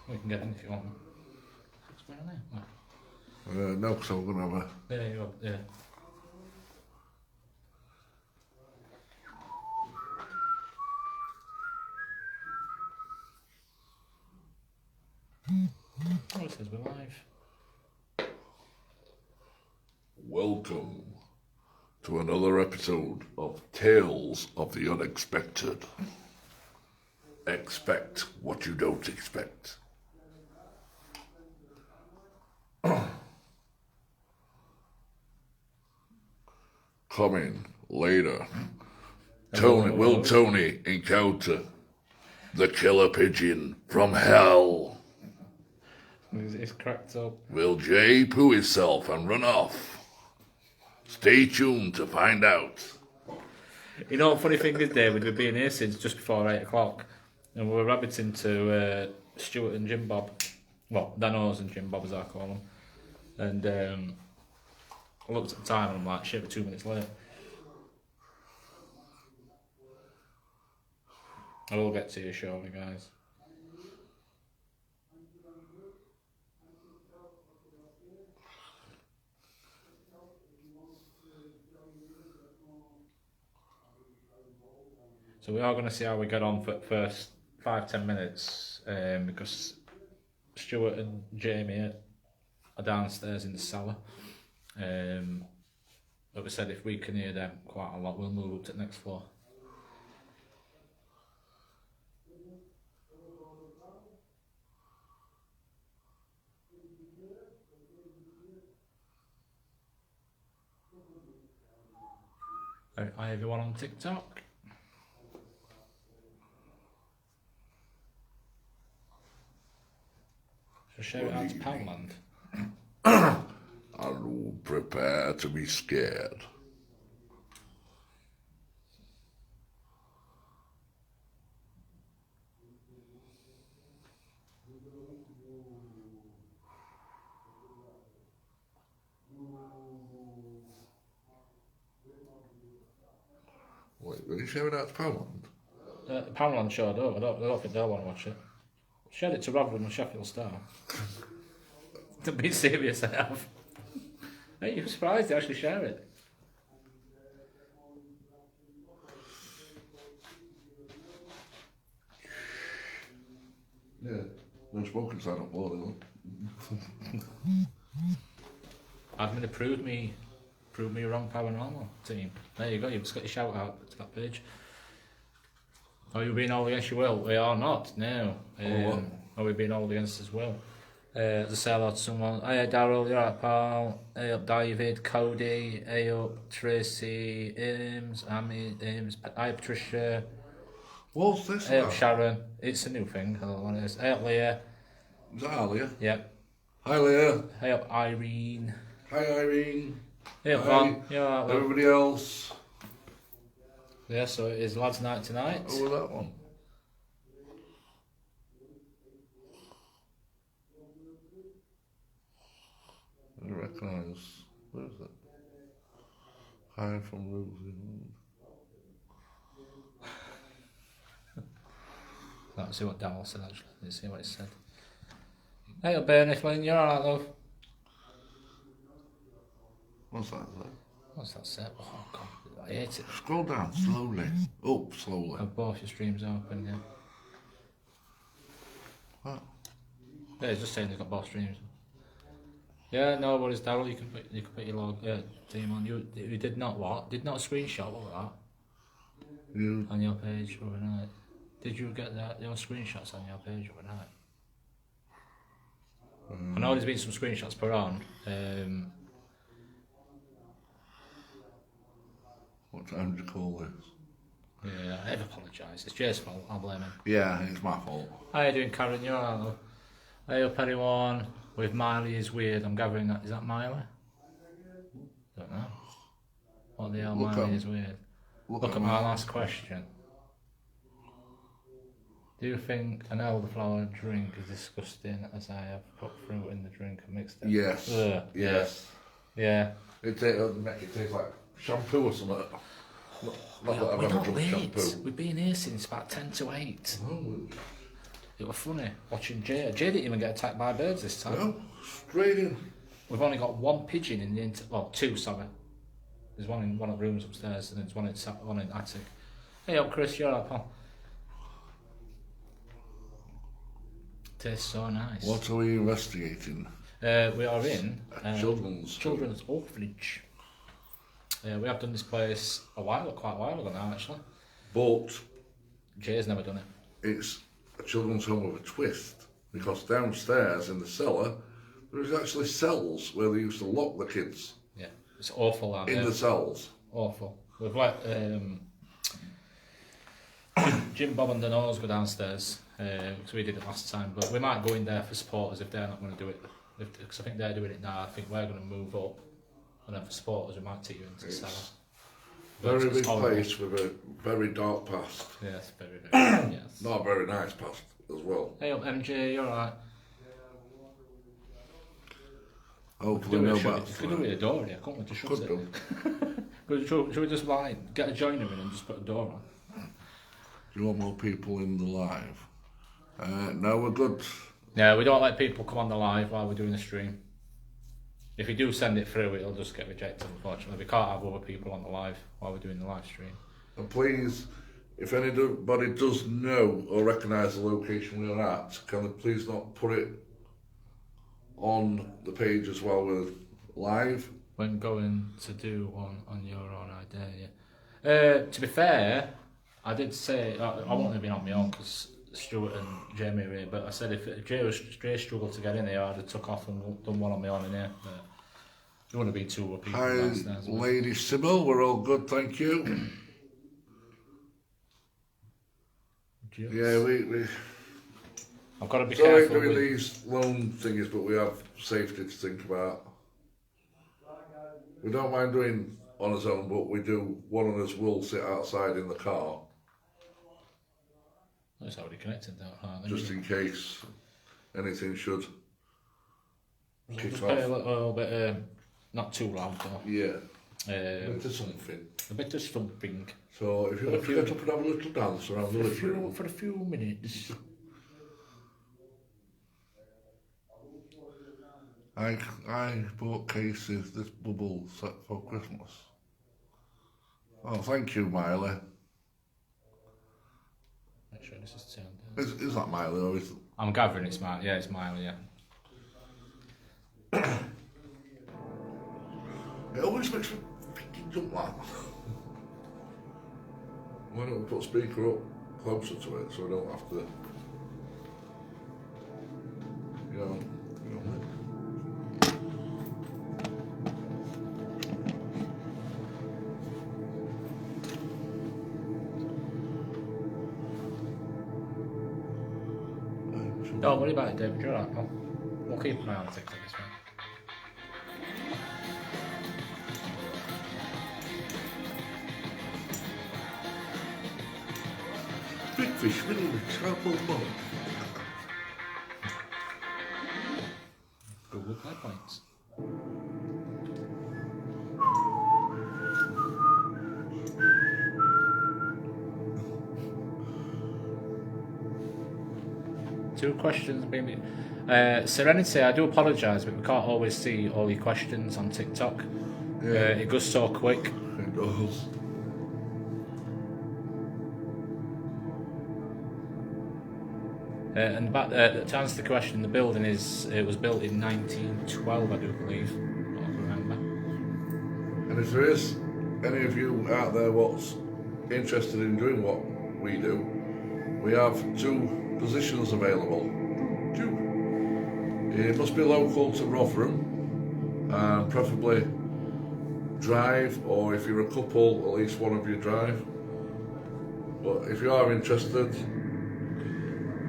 We can get in if you want. What's going on there? No, because I'm going to have a... Yeah, you are, yeah. Oh, it says we're live. Welcome to another episode of Tales of the Unexpected. Expect what you don't expect. Coming later. Tony encounter the killer pigeon from hell? It's cracked up. Will Jay poo himself and run off? Stay tuned to find out. You know what funny thing is, David, we've been here since just before 8 o'clock and we were rabbiting to Stuart and Jim Bob. Well, Danos and Jim Bob as I call them. And I looked at the time and I'm like, shit, we're 2 minutes late. I will get to you shortly, guys. So we are going to see how we get on for the first 5-10 minutes because Stuart and Jamie are downstairs in the cellar. But we said if we can hear them quite a lot, we'll move up to the next floor. Hi everyone on TikTok. So shout out to Poundland. And prepare to be scared. Wait, are you showing out to Poundland? Poundland showed up. I don't think they'll want to watch it. Shared it to Rotherham and Sheffield Star. To be serious, I have. Hey, you're surprised they actually share it. Yeah, no smoking sign up board, is Admin approved me wrong, Paranormal team. There you go, you've just got your shout out to that page. Are you being all against your will? We are not, no. Are we being all against as well? As I say hello to someone. Hey Daryl, you're right pal. Hey up David, Cody, hey up Tracy, Ames, Amy, Ames, hi Patricia. What's this? Hey up Sharon, it's a new thing, I don't know what it is. Hey up Leah. Is that Leah? Yep. Hi Leah. Hey up Irene. Hi Irene. Hey up Hi. Von. You alright, love? Everybody else. Yeah, so it is lads' night tonight. Oh, was that one? I recognise. Where is it? Hi from Rosie. Let's see what Daryl said actually. Let's see what it said. Hey up Bernie Flynn, you're alright love? What's that there? What's that set? Oh god, I hate it. Scroll down slowly. Up slowly. Have both your streams open, yeah. What? Yeah, it's just saying they've got both streams. Yeah, no worries, Daryl. You can put your log team on. You did not what? Did not screenshot what was that? You. On your page overnight. Did you get that? Your screenshots on your page overnight. I know there's been some screenshots put on. What time did you call this? Yeah, I apologise. It's Jay's fault. I'll blame him. Yeah, it's my fault. How you doing, Karen? You're alright, love? Hey up, anyone? With Miley is weird. I'm gathering that. Is that Miley? Don't know. What the hell, Look Miley up. is weird? Look Look at at my my- last question. Do you think an elderflower drink is disgusting as I have put fruit in the drink and mixed it? Yes. Ugh. Yes. Yeah. It tastes like shampoo or something. Not that I've We're ever not drunk late. shampoo. We've been here since about 10 to 8. Oh, It was funny watching Jay. Jay didn't even get attacked by birds this time. No, straight in. We've only got one pigeon in the well, two, sorry. There's one in one of the rooms upstairs, and there's one in the attic. Hey up, Chris, you're right, pal. Tastes so nice. What are we investigating? We are in Children's orphanage. We have done this place quite a while ago now, actually. But Jay's never done it. it's a children's home with a twist, because downstairs in the cellar there is actually cells where they used to lock the kids Yeah, it's awful out in there. the cells. Awful. We've let Jim, Bob and the Nose go downstairs, because we did it last time, but we might go in there for supporters if they're not going to do it. Because I think they're doing it now. I think we're going to move up, and then for supporters we might take you into the cellar. Very It's big horrible. place with a very dark past. Yes, very, very yes. Not a very nice past as well. Hey up MJ, you're alright. Hopefully no You bats. could do with a door here, can't we? Just shut Could it. do. But should we just like get a joiner in and just put a door on? Do you want more people in the live? No, we're good. Yeah, we don't let people come on the live while we're doing the stream. If you do send it through, it'll just get rejected, unfortunately. We can't have other people on the live while we're doing the live stream. And please, if anybody does know or recognise the location we're at, can they please not put it on the page as well with live? When going to do one on your own idea, yeah. To be fair, I did say, I wouldn't have been on my own because Stuart and Jamie were here, but I said if Jay struggled to get in here, I'd have took off and done one on my own in here. But there wouldn't have been two people Hi, downstairs. Lady Sybil, we're all good, thank you. Yeah, we I've got to be sorry careful. doing these lone things, but we have safety to think about. We don't mind doing on his own, but we do. One of us will sit outside in the car It's already connected, though. just in case anything should kick Just off. play a little bit, not too loud though. Yeah, into something. A bit of something. So if you want to get up and have a little dance around the living room, For a few minutes. I bought Casey this bubble set for Christmas. Oh, thank you, Miley. Make sure this is turned down. Is that Miley or is I'm gathering it's Miley. Yeah, it's Miley, yeah. it always makes me freaking jump like that. Why don't we put speaker up closer to it so we don't have to, you know. Don't worry about it, David. You're alright, pal. We'll keep an eye on TikTok as well. Big fish, little trouble mode. Google Play points. Two questions, maybe. Serenity, I do apologise, but we can't always see all your questions on TikTok. Yeah. It goes so quick. It does. And back to answer the question, the building it was built in 1912, I do believe. I don't remember. And if there is any of you out there what's interested in doing what we do, we have 2 positions available. 2. It must be local to Rotherham, and preferably drive, or if you're a couple, at least one of you drive. But if you are interested,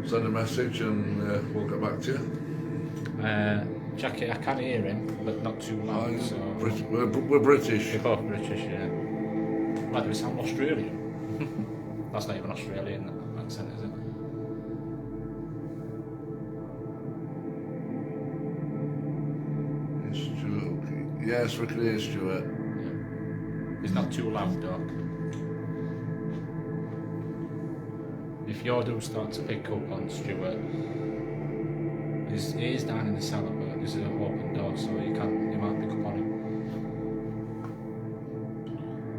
send a message and we'll get back to you. Jackie, I can hear him, but not too loud. So We're British. we're both British, yeah. Right, do we sound Australian? That's not even Australian accent, is it? Stuart. Yes, we can hear Stuart. Yeah. It's not too loud though. If your do start to pick up on Stuart, he is down in the cellar, but this is an open door, so you might pick up on him.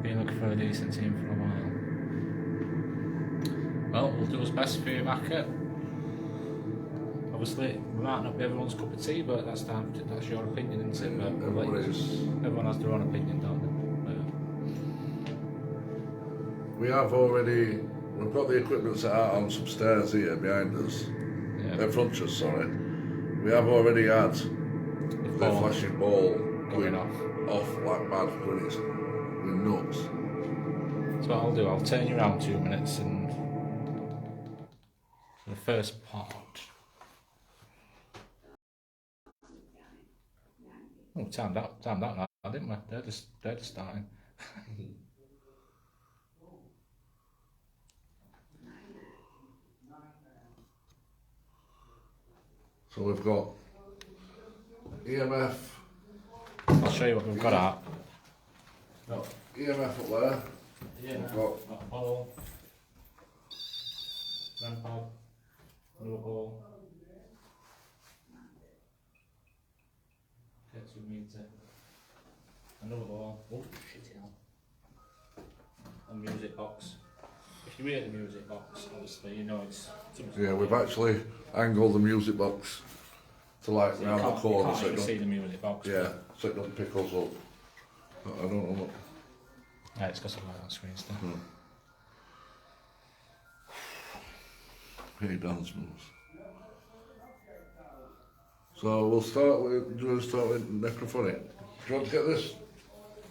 Been looking for a decent team for a while. Well, we'll do our best for you, Macca. Obviously, we might not be everyone's cup of tea, but that's your opinion, isn't it? But everyone has their own opinion, don't they? We've got the equipment set out on some stairs here behind us. Yeah. In front of us, sorry. We have already had the flashing ball going off like mad, when it's nuts. So what I'll do, I'll turn you around 2 minutes and for the first part. Oh, timed out now, didn't we? They're just starting. So we've got EMF. I'll show you what we've got out. Got EMF up there. Yeah. We've got a ball. REM pod. Another ball. Get 2 meter. Another ball. Oh shit hell. A music box. If you hear the music box, obviously you know it's. Yeah, we've actually angled the music box to like So round the corner, so you can't see the music box. yeah, so it doesn't pick us up. But I don't know what. Yeah, it's got some light on screen still. Hey, dance moves. So we'll start with. Do you want to start with necrophonic? Do you want to get this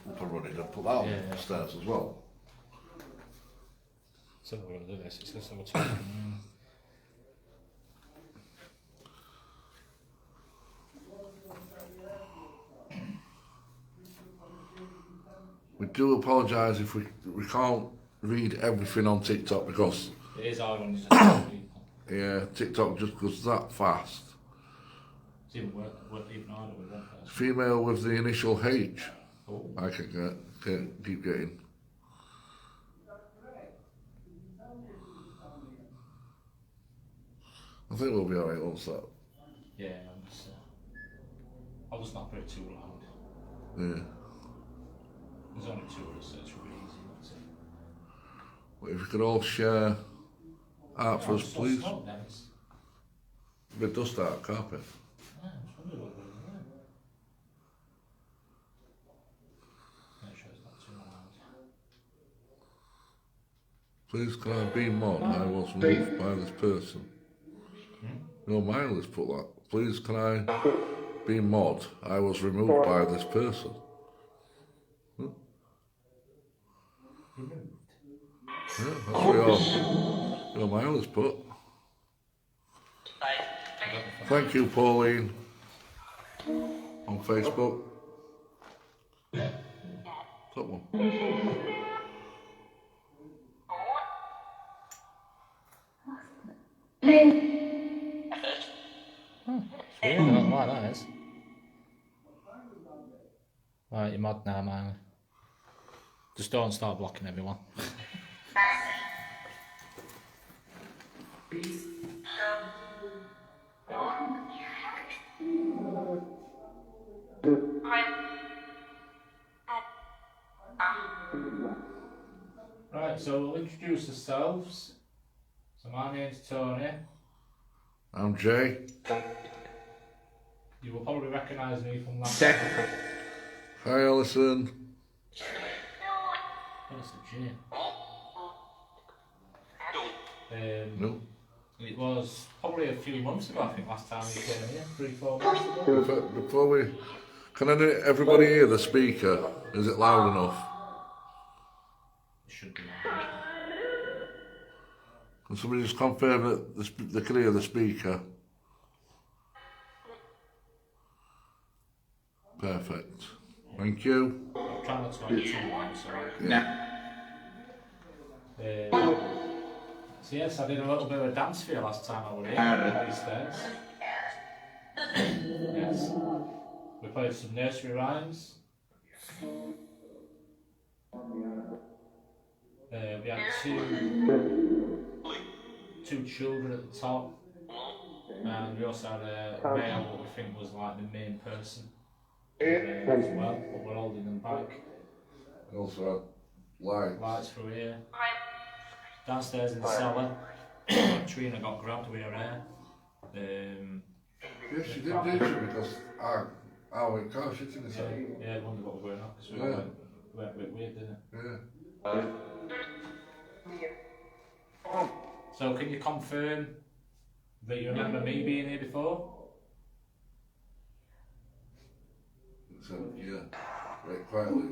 up and running and put that on the stairs as well? So we're going to do this. It's just over 2 minutes. We do apologise if we can't read everything on TikTok because It is hard when you just people. yeah, TikTok just goes that fast. It's even even harder with one person. Female with the initial H. Oh. I can keep getting. I think we'll be alright once that. Yeah, I'll just not put it too loud. Yeah. There's only 2 of us, so it's really easy not to. But if we could all share art for us, please. Smoke, Dennis. A bit dust out carpet. Yeah, it's wonderful, isn't it? Make sure it's not too loud. Please can I be mod? I was moved by this person. No, Miley's put that. Please can I be mod? I was removed by this person. Removed? Yeah, that's what your Miley's put. Thank you, Pauline. On Facebook. That one. Yeah, I don't know why that is. Right, you're mod now, man. Just don't start blocking everyone. Right, so we'll introduce ourselves. So my name's Tony. I'm Jay. You will probably recognise me from last time. Hi, Alison. What's the J? No. It was probably a few months ago, I think, last time you came here. 3-4 months ago. Before we... Can everybody hear the speaker? Is it loud enough? It should be loud. Can somebody just confirm that they can hear the speaker? Perfect. Thank you. I'll try not to go too long, so... So yes, I did a little bit of a dance for you last time I was here, on these stairs. Yes. We played some nursery rhymes. We had two children at the top, and we also had a male what we think was like the main person as well, but we're holding them back. We also had Lights through here. Downstairs in the cellar, Trina got grabbed with her hair. Yes, she did, didn't she? Because I went car shitting herself. Yeah, I wondered what was going on because we went a bit weird, didn't it? Yeah. So can you confirm that you remember me being here before? So, yeah. Very quietly.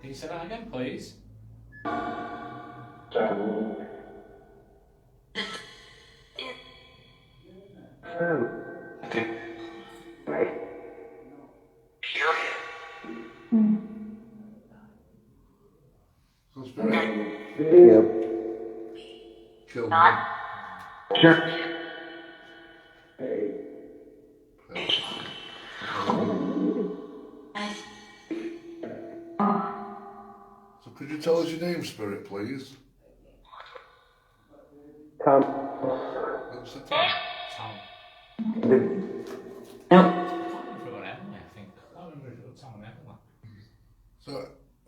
Can you say that again, please? So Spirit killed me. So could you tell us your name, Spirit, please? Tom. What's the time? Tom. No. I forgot Emily, I think. I can't remember if it was Tom and Emily. So,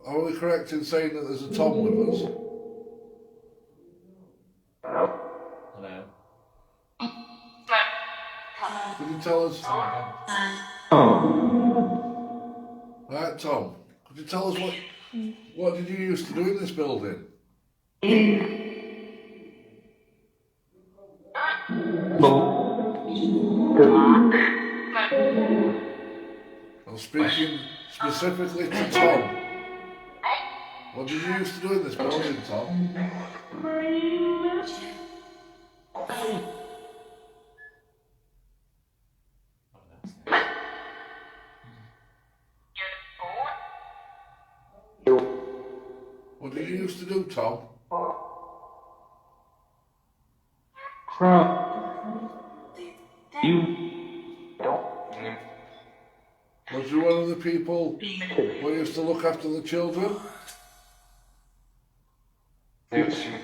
are we correct in saying that there's a Tom with us? Hello. Could you tell us? Tom again. Right, Tom. Could you tell us what did you used to do in this building? I'm speaking specifically to Tom. What did you used to do in this building, Tom? Oh, that's nice. What did you used to do, Tom? Was you one of the people who used to look after the children? Policy.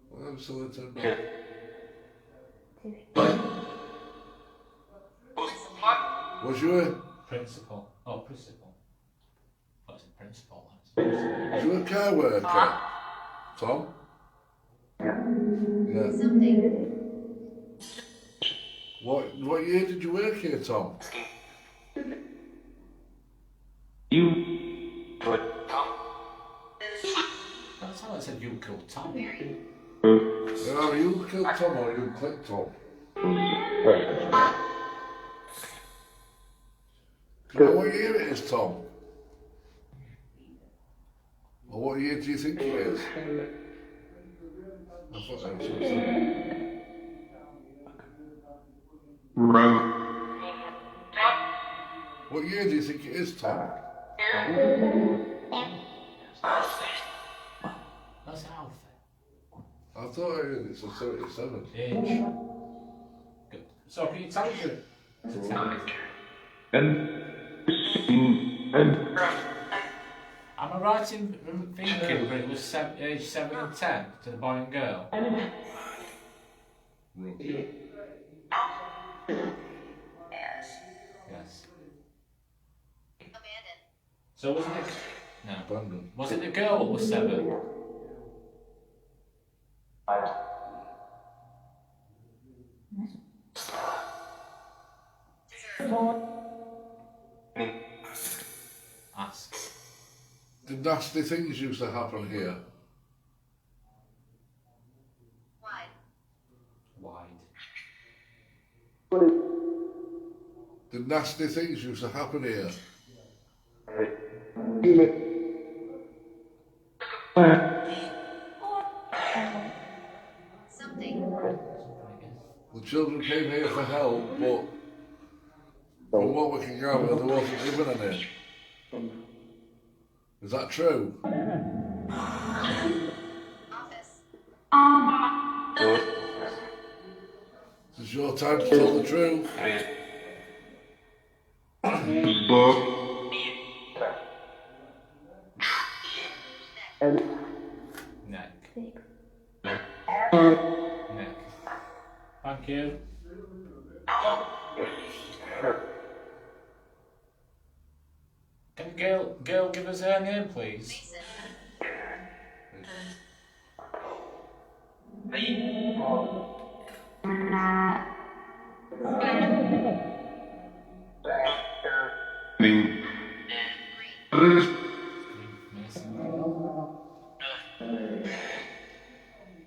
Well, I'm still in turn. Was you a Principal. Oh, principal. What's a principal? That's was you a care worker, Tom? Yeah. Something. What year did you work here, Tom? That's how I said you killed Tom. Are you killed Tom or you clicked Tom? Do you know what year it is, Tom? Or what year do you think it is? I thought that was something. What year do you think it is, Tom? That's Alfie. I thought it's a 77. Age. Good. So can you tell us your Am I right in thinking that it was age 7 and 10 to the boy and girl? Yes. Abandoned. So wasn't it? No. Abandoned. Was it the girl that was 7? Ask. Did nasty things used to happen here? Wide. Wide. Did nasty things used to happen here? Something. The children came here for help, but from what we can gather, there wasn't even any. Is that true? This is your time to tell the truth. Neck. Neck. Thank you. Can girl give us her name, please? Mason.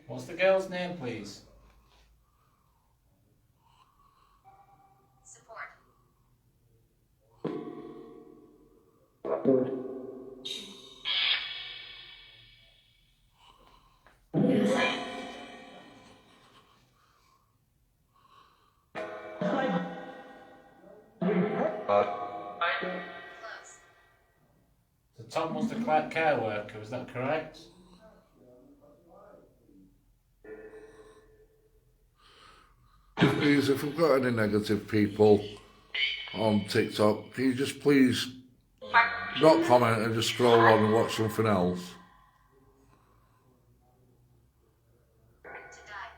What's the girl's name, please? Support. Close. So Tom was the care worker, is that correct? Please, if we've got any negative people on TikTok, can you just please not comment and just scroll on and watch something else? To die.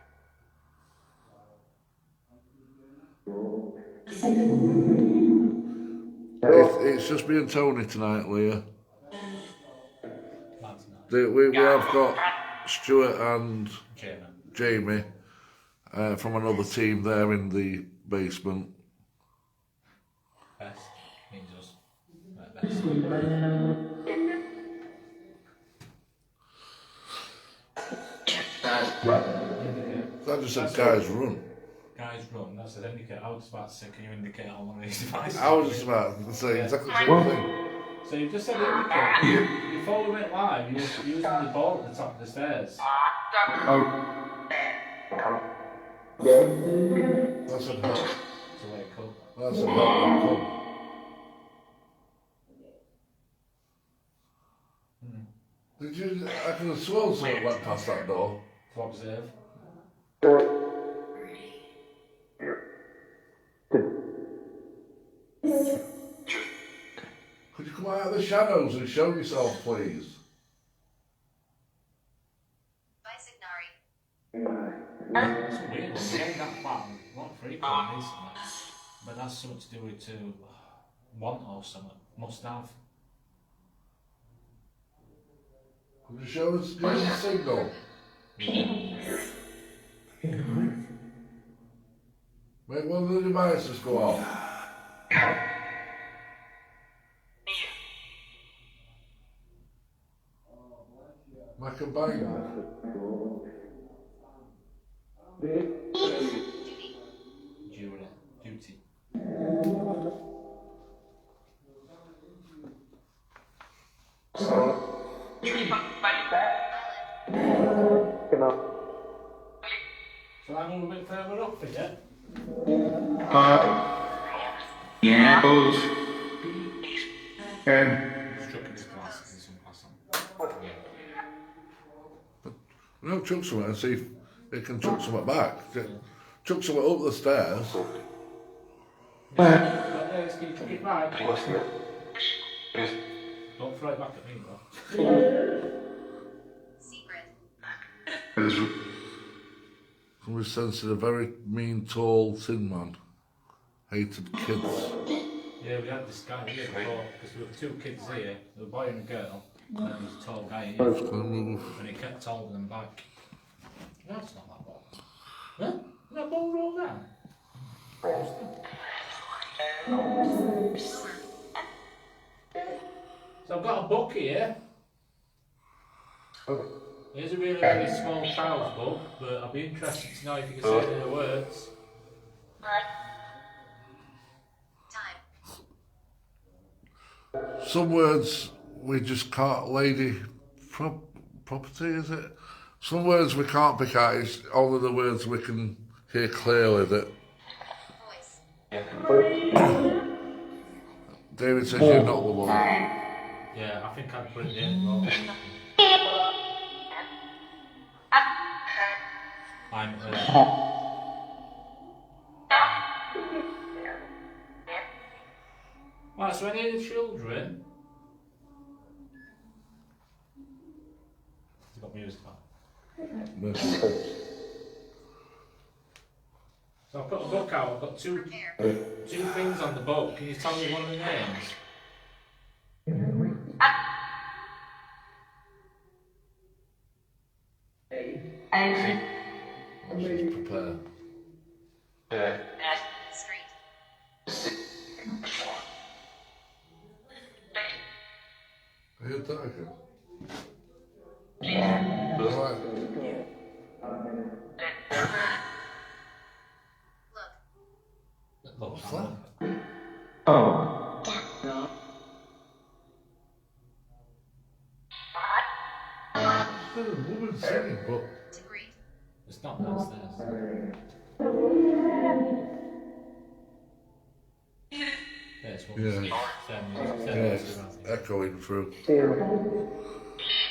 It's just me and Tony tonight, Leah. That's nice. We have got Stuart and Jamie. Jamie from another team there in the basement. Best. Means us. Best. That just said guys run. Guys run, that's an indicator. I was about to say, can you indicate on one of these devices? I was just about to say exactly the same thing. So you just said the indicator. Before we went live, you were using the ball at the top of the stairs. That's a help. It's a way cool. That's a help. Did you? I could have sworn someone went past that door. To observe. Could you come out of the shadows and show yourself, please? Bisignari. It's weird. We're getting that far. Not frequent recently. But that's something to do with to want or something. Must have. Could you show us the signal? Make one of the devices go off. Make a bang. Duty. So I'm a little bit further up for you. Yeah, both. And Struck in his glass, in some glass on. Yeah. No, chuck something and see if they can chuck something back. Chuck something up the stairs. But let's keep it back. Don't throw it back at me, though. Secret. Somebody sensing a very mean, tall, thin man. Hated kids. Yeah, we had this guy here before, because we were two kids here, a boy and a girl, and there was a tall guy here, and he kept holding them back. No, it's not that ball. Huh? That ball rolled down? So I've got a book here. Here's a really, really small child's book, but I'd be interested to know if you can say any words. Time. Some words we just can't, property, is it? Some words we can't pick out, it's only the words we can hear clearly that. Voice. David says you're not the one. Yeah, I think I'd put it in as well. I'm Right, so any of the children? He's got music on. So I've put a book out, I've got two things on the book. Can you tell me one of the names? Prepare. Street. Are you talking? Right. Look. What's that? Oh. There's a woman singing, but To greet. It's not downstairs. Yeah, it's what Yeah. it's it's echoing through.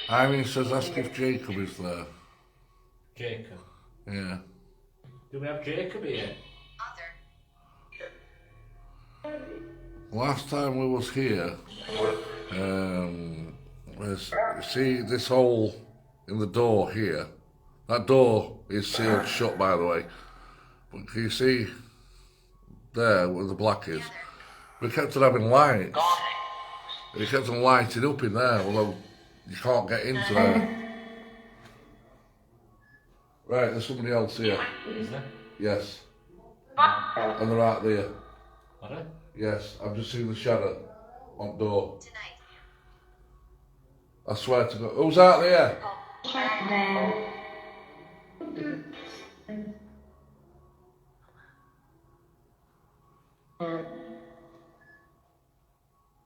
Irene says, ask if Jacob is there. Jacob. Yeah. Do we have Jacob here? Author. Last time we was here, see this hole in the door here? That door is sealed shut, by the way. But can you see there where the black is? We kept on having lights. And it kept on lighting up in there, although you can't get into there. Right, there's somebody else here. Is there? Yes. And they're out there. Are there? Yes, I've just seen the shadow on the door. Tonight. I swear to God. Who's out there?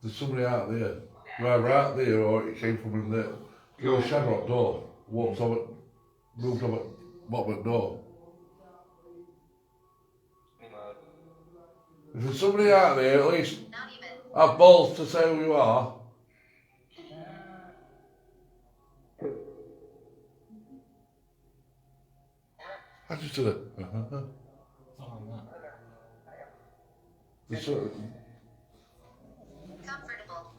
There's somebody out there. Either out there or it came from in there. You know, a shadow at the door. Walked over, moved over, bottom of the door. If there's somebody out there, at least Not even. have balls to say who you are. I just did it. Oh, no. There's so- Comfortable.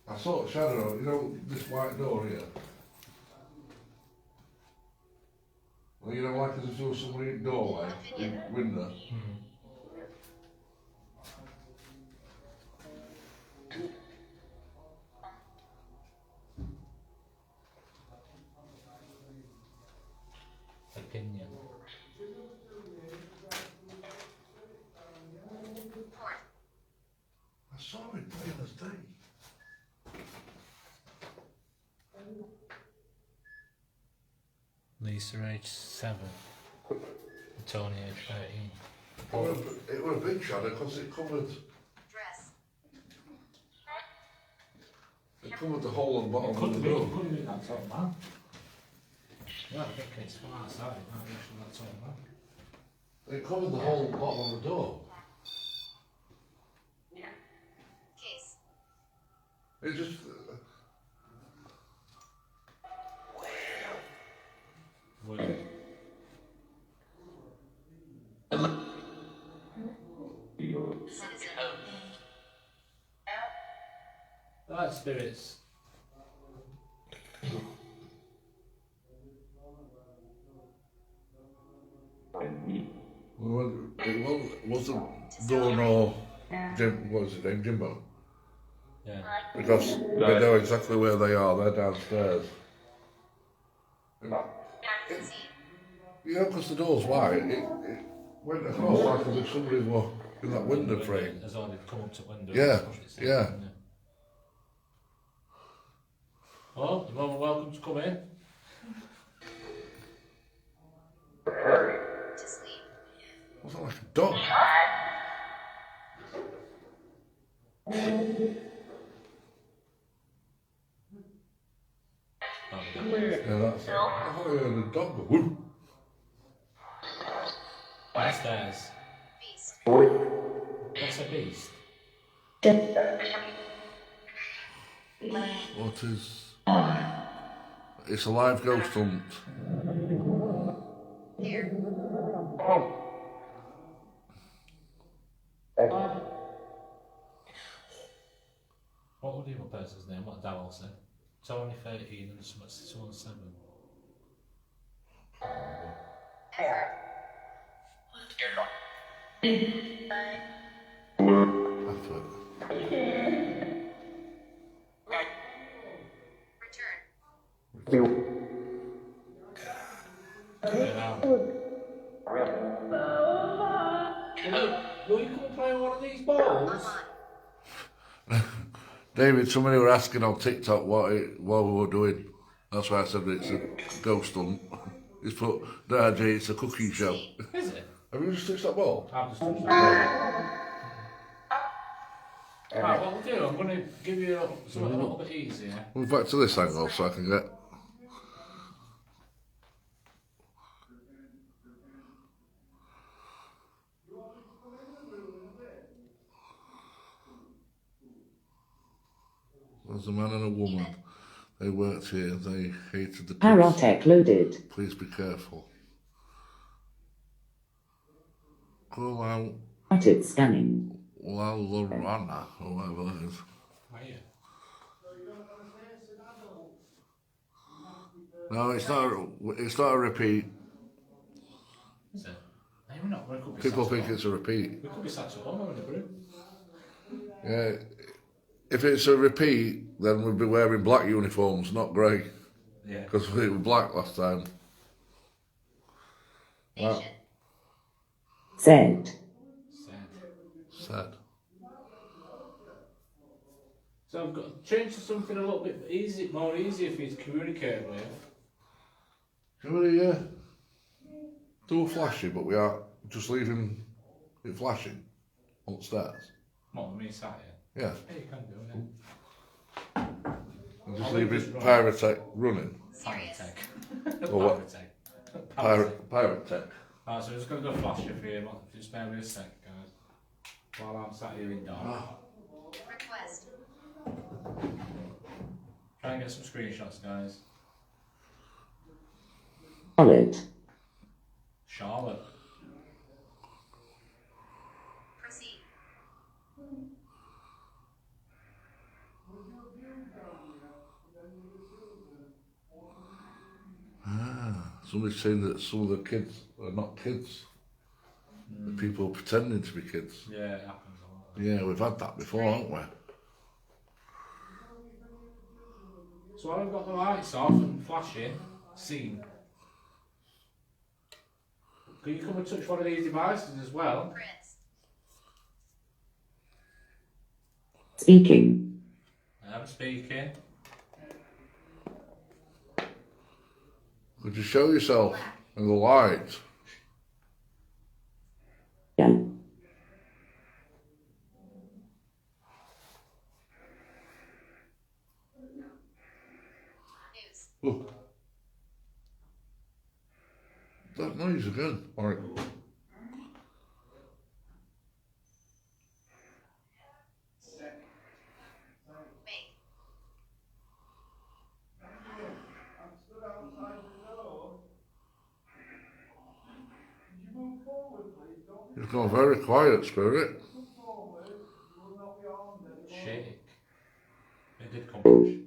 I saw a shadow, you know, this white door here. Well, you know, like as if there was somebody in the doorway, in window. Opinion. Port. I saw it plain as day. Lisa age 7. Tony age 13. It was a big shadow because it covered Dress. the whole of the bottom of the door. Could have been that top man. Yeah, I think it's from outside. Not actually that top man. It covered the whole bottom of the door. Case. It just. Well, Citizen. that spirits. Well, it wasn't door nor Jim. What was his name? Jimbo. Yeah. Because they know exactly where they are. They're downstairs. Scene. You know, because the door's wide, it went across like as if somebody were in that window frame. As though they'd come up to window. Yeah, and pushed it yeah. down, yeah. Well, you're more than welcome to come in. To sleep. Was that like a dog? Oh, yeah. Yeah, that's it. I thought I heard a dog go whoop. Downstairs. Beast. What's a beast? What is It's a live ghost hunt. Here. What was the other person's name? What Darryl said? Tony 13 and someone 7. Effort. Effort. Return. Yeah. Will you come and play one of these balls? Online. David, somebody were asking on TikTok what we were doing. That's why I said it's a ghost hunt. He's put, no, Jay, it's a cooking show. Is it? Have you just touched that ball? I've just touched that. Right, what we'll do, I'm going to give you something a little bit easier. Move back to this angle so I can get. There's a man and a woman. They worked here. They hated the kids. Parotech loaded. Please be careful. Call out Started scanning. La Lorana or whatever that is. Are you? No, it's not. It's not a repeat. Is it? Hey, we're not. We could be People sat think at home. it's a repeat. We could be sat at home in the group. Yeah. If it's a repeat, then we'd be wearing black uniforms, not grey, Yeah. because we were black last time. Wow. Nation. Said. Sad. So I've got to change to something a little bit more easier for you to communicate with. Can we do a flashy, but we are just leaving it flashing on the stairs? What, with me sat here? Yeah. Yeah, you can do it. And just I'll leave leave it this Pyrotech running. Serious. Pyrotech. Or what? Pyrotech. Pyrotech. Alright, so I'm just going to go flash you for you. Just bear with me a sec, guys. While I'm sat here in dark. Request. Try and get some screenshots, guys. Solid. Charlotte. Proceed. Somebody's saying that some of the kids are not kids. The people pretending to be kids. Yeah, it happens a lot. Yeah, we've had that before, haven't we? So while I've got the lights off and flashing, scene. Can you come and touch one of these devices as well? Prince. Speaking. I'm speaking. Could you show yourself in the light? Yeah. News. Oh. That noise again. Alright. Make. It's gone very quiet, Spirit. Shake. It did come from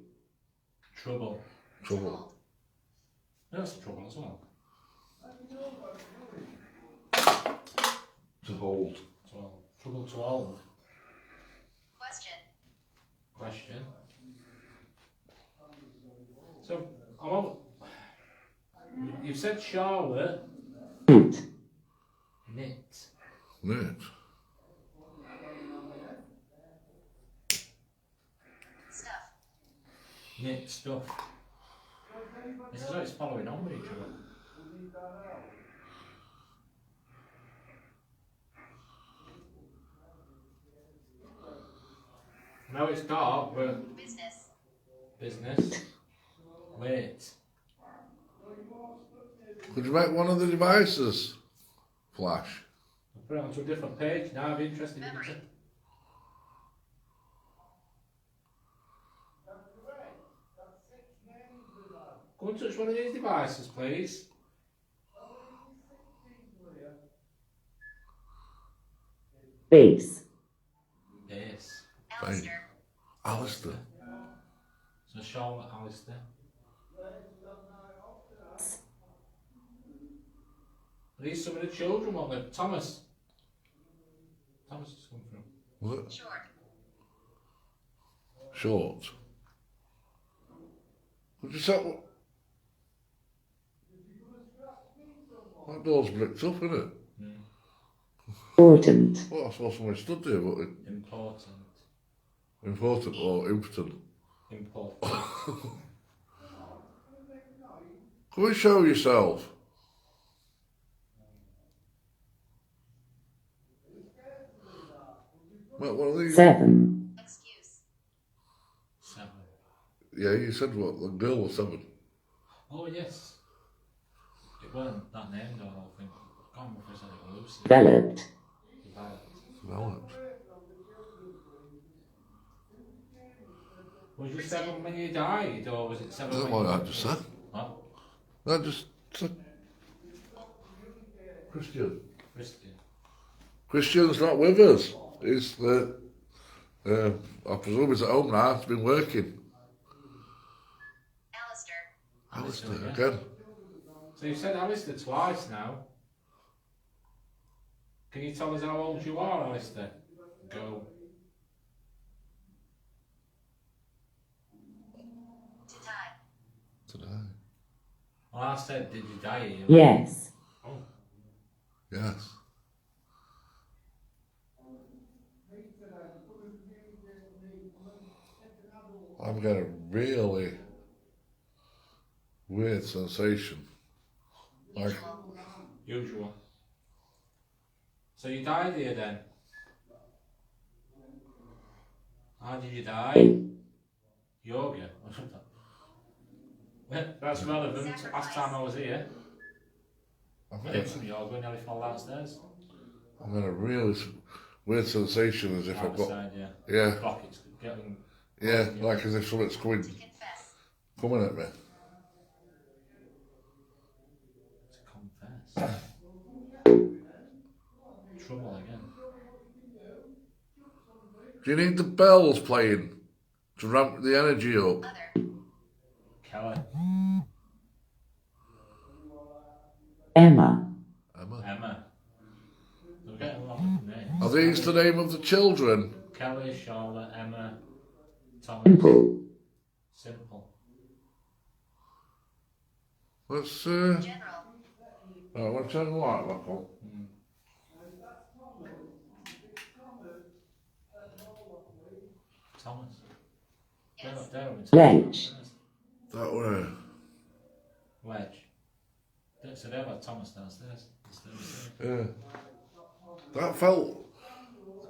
trouble. Trouble. That's trouble as well. To hold. So, trouble to hold. Question. Question. So, I'm on. You've said Charlotte. Knit. Knit. Knit. Stuff. Knit stuff. It's as though it's following on with each other. Now it's dark, but Business. business. Wait. Could you make one of the devices flash? I'll put it onto a different page now. I'd be interested in Memory. it. Of Go and touch one of these devices, please. Base. Yes. Alistair. Alistair. So Charlotte, Alistair. Are these some of the children one with Thomas? Thomas has come through. Was it? Short. Short. Would you say that door's bricked up, isn't it? Important. Well, I suppose somebody stood there, but Important. important or impotent. Important. Can we show yourself? What, one of these? 7. Excuse. 7. Yeah, you said what? The girl was 7. Oh yes. It weren't that name though, I don't think. I can't remember if I said it was Lucy. Developed. Developed. Developed. Was you 7 when you died, or was it 7 Is that when what you... I just said? What? I just said Christian. Christian. Christian's not with us. He's I presume he's at home now. He's been working. Alistair. Alistair, yeah. again. So you've said Alistair twice now. Can you tell us how old you are, Alistair? Go. To die. Today. Well, I said, did you die here? Yes. Oh. Yes. I'm getting a really weird sensation. Like, Usual. Usual. So you died here then? How did you die? 8. Yoga or something? Well, that's relevant. Last time I was here, I'm I did some yoga and nearly fell downstairs. getting a really weird sensation as if I've got, Outside, yeah. yeah, Pockets getting... yeah, like as if something's To confess. coming at me. To confess. Trouble again. Do you need the bells playing to ramp the energy up? Other. Kelly. Emma. Emma. Emma. We're getting a lot of names. Are these the name of the children? Kelly, Charlotte, Emma, Thomas. Simple. Simple. Let's General. I want to turn the light back on. Thomas. Yes. Wedge. That way. Wedge. So they have Thomas downstairs. Yeah. That felt,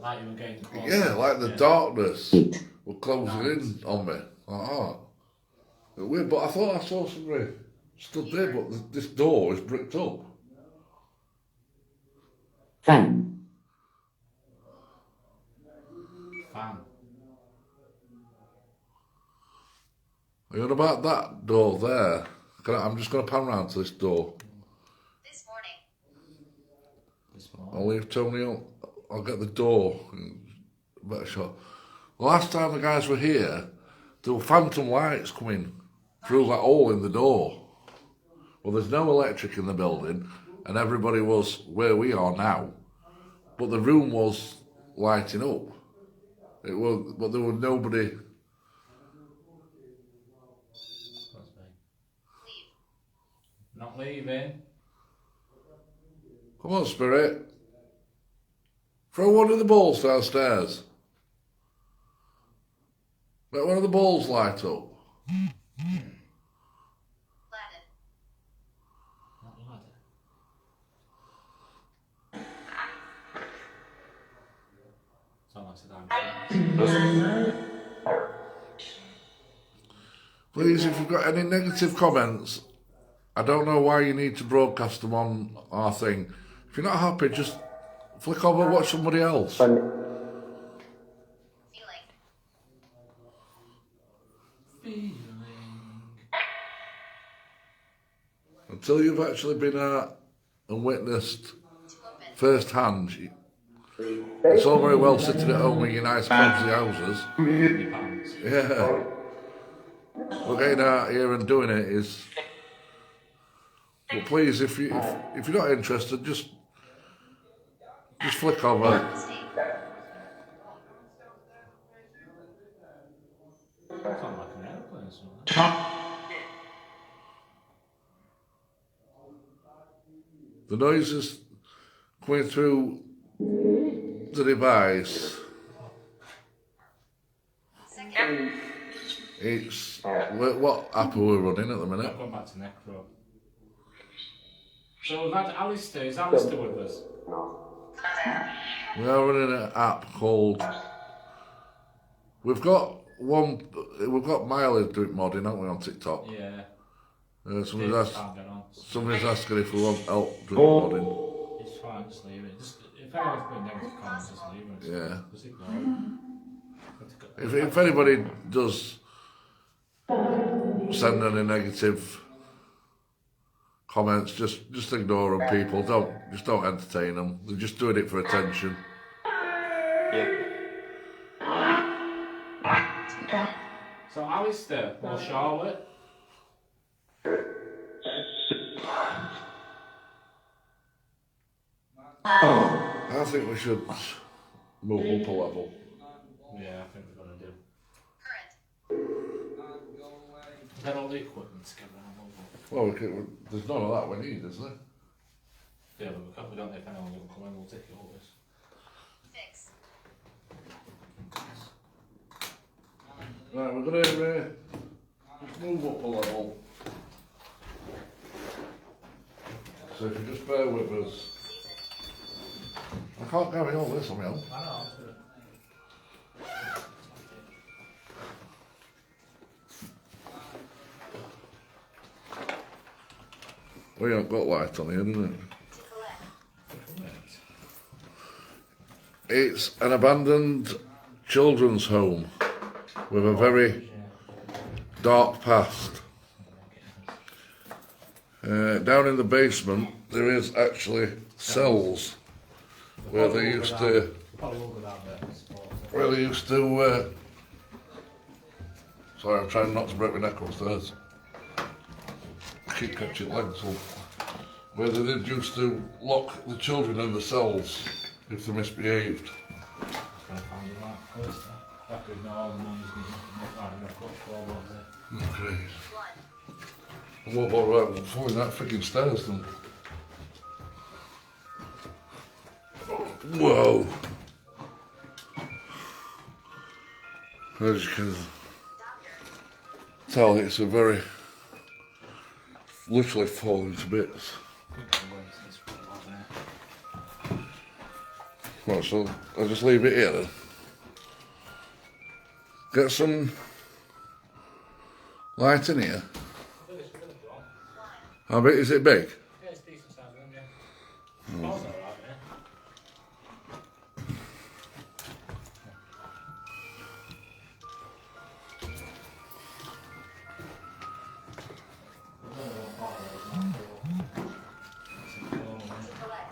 Like you were getting close. yeah, like the darkness 8. were closing in on me. Like that. Weird, but I thought I saw somebody stood there, but this door is bricked up. Fan. Fan. Are you on about that door there? I'm just going to pan round to this door. This morning. This morning. I'll leave Tony on. I'll get the door. Better shot. The last time the guys were here, there were phantom lights coming through that hole in the door. Well, there's no electric in the building, and everybody was where we are now. But the room was lighting up. It was, but there was nobody. That's me. Leave. Not leaving. Come on, Spirit. Throw one of the balls downstairs. Let one of the balls light up. Latin. Not ladder. Thomas said Please, if you've got any negative comments, I don't know why you need to broadcast them on our thing. If you're not happy, just flick over and watch somebody else. Feeling. Feeling. until you've actually been out and witnessed firsthand. It's all very well sitting at home in your nice cozy houses. Your pants. Yeah. But getting out here and doing it is. But please, if you're not interested, just flick over. Sound like an airplane or something. The noises coming through the device. Second. It's what app are we running at the minute? I've gone back to Necro. So we've had Alistair. Is Alistair with us? We are running an app called. We've got Miley doing modding, haven't we, on TikTok? Yeah. Somebody's Can't get on. asking if we want help doing modding. It's fine, just leave it. Just, if anyone's putting negative comments, just leave it. Yeah. Just ignore it. If anybody does send any negative comments, just ignore them, people. Don't entertain them. They're just doing it for attention. So Alistair or Charlotte? I think we should move up a level. Yeah, I think we're gonna do. Current. Get all the equipment together. Well, there's none of that we need, is there? Yeah, but we don't know if anyone's gonna come in. We'll take it all this. Fix. Right, we're going to move up a level. So if you just bear with us. I can't carry all this on my own. I know. I'll do it. We haven't got light on here, isn't it? To collect. It's an abandoned children's home with a very dark past. Down in the basement, there is actually cells where they used to. Sorry, I'm trying not to break my neck upstairs. I keep catching legs up. Where they did used to lock the children in the cells if they misbehaved. Okay. And what about falling that freaking stairs then? Whoa. As you can tell, it's a very literally falling to bits. Right, so I'll just leave it here then. Get some light in here. How big is it? Big? Yeah, it's decent size room, yeah. Smells alright, yeah. Collect.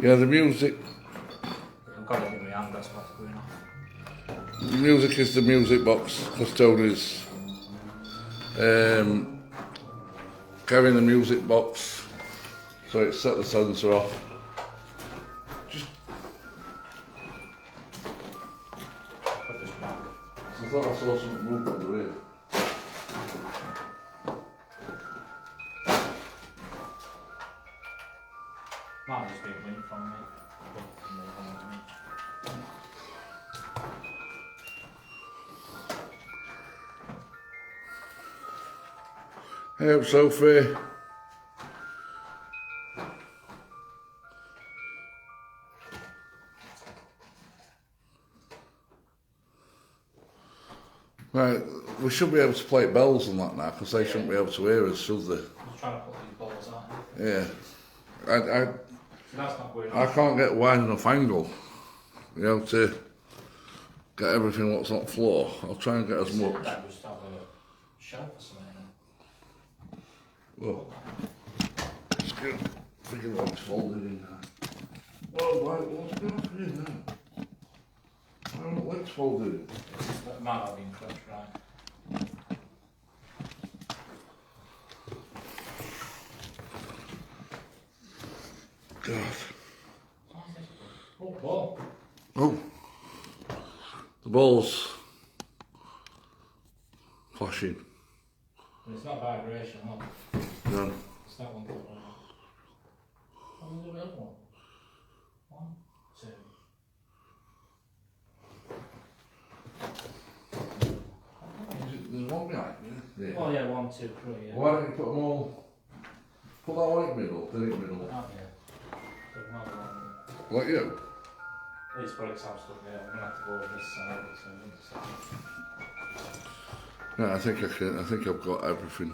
Yeah, the music. I've got it in my hand, that's what's going on. The music is the music box because Tony's carrying the music box, so it set the sensor off. Just Put this back. I thought I saw something move under here. Might just be a wind from me. Hey up, Sophie. Right, we should be able to play bells and that now because they shouldn't be able to hear us, should they? I'm trying to put these balls out. Yeah. So that's not going I on. can't get wide enough angle, you know, to get everything what's on the floor. I'll try and get as much. That just have a shelf or something. Well, just thinking what it's folded in there. Well, what's going on in there? Why aren't legs folded in? It might have been cut, right? God. Oh, ball. Oh, the ball's flashing. But it's not vibration, look. No. It's that one. How many do we have one? 1, 2. There's one behind you. Yeah. Oh yeah, 1, 2, 3, yeah. Why don't you put them all? Put that one in the middle, then in the middle. Oh, yeah. So another one. Like you? It's for example, yeah. I'm gonna have to go over this side. So Yeah, I think I can. I think I've got everything.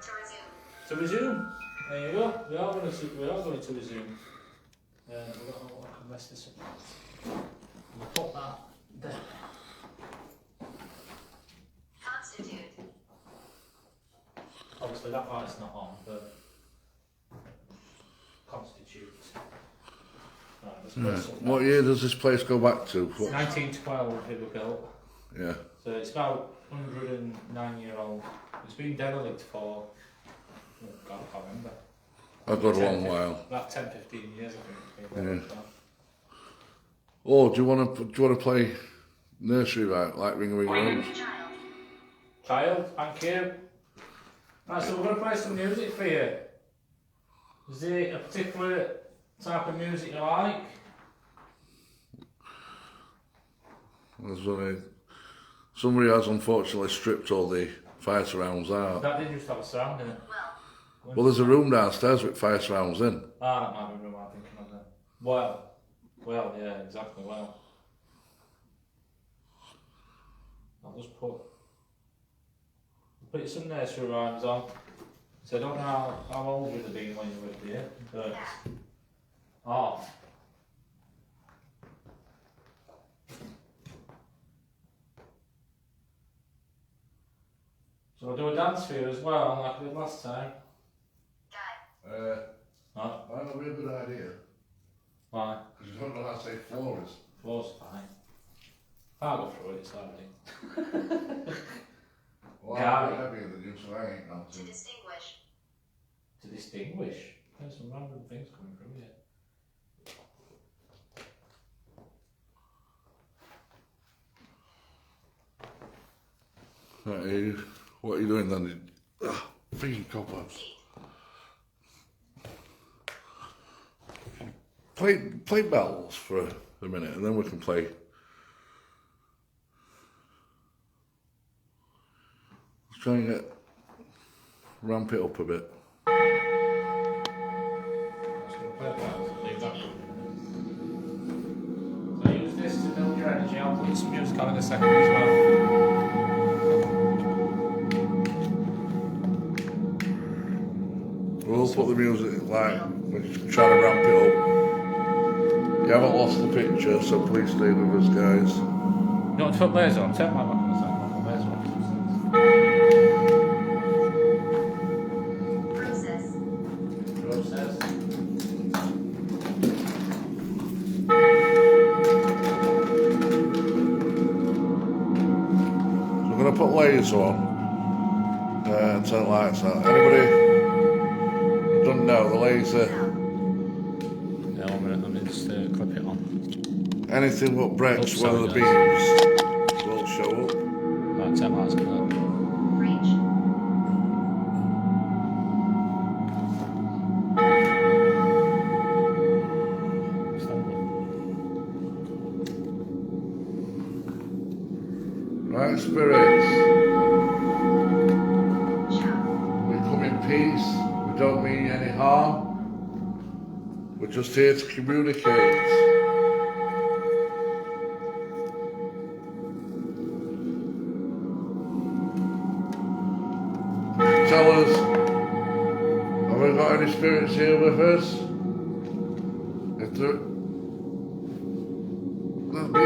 To resume. to resume. There you go. We are going to resume. We've got to rest this up. We'll put that there. Constitute. Obviously that light's not on, but constitutes. Right, let's put Right. some What year does this place go back to? What? 1912 it was built. Yeah. So it's about 109-year-old. It's been derelict for, oh God, I can't remember. I've got a 10, long while. About 10, 15 years, I think. It's been derelict for. Oh, do you want to play nursery like Ring a Ring Rose? Child. Child, thank you. Right, so we're going to play some music for you. Is there a particular type of music you like? There's only somebody has unfortunately stripped all the fire surrounds out. That did just have a sound in it. Well. Well, there's a room downstairs with fire surrounds in. Ah, that might be the room I'm thinking of then. Well, yeah, exactly, well. I'll just put you some nursery rhymes on. So I don't know how old you'd have been when you were here, but... Oh. So we'll do a dance for you as well, like we did last time. Guy. Oh, That would be a good idea. why? Because you don't know how to say floor is. Floor's fine. I'll go through it, it's already. Well, Yeah. I'm heavier than you, so I ain't got To to. distinguish. To distinguish. There's some random things coming from here. Right, what are you doing then? Freaking cobwebs. Play bells for a minute, and then we can play. Let's try and ramp it up a bit. Just gonna play that, leave that. So use this to build your energy. I'll put some music on in a second as well. We'll put the music like we're trying to ramp it up. You haven't lost the picture, so please stay with us, guys. You want to put layers on? Take my back on a second. I'll put layers on. Process. Process. So we're going to put layers on and turn the lights on. Anybody don't know the laser? Yeah, 1 minute, let me just clip it on. Anything what breaks Oops, one of the sorry, beams will show up. Right, 10 lights on that. Reach. Right, spirits. Shout. We come in peace. We don't mean you any harm. We're just here to communicate. Tell us, have we got any spirits here with us? If there, that'd be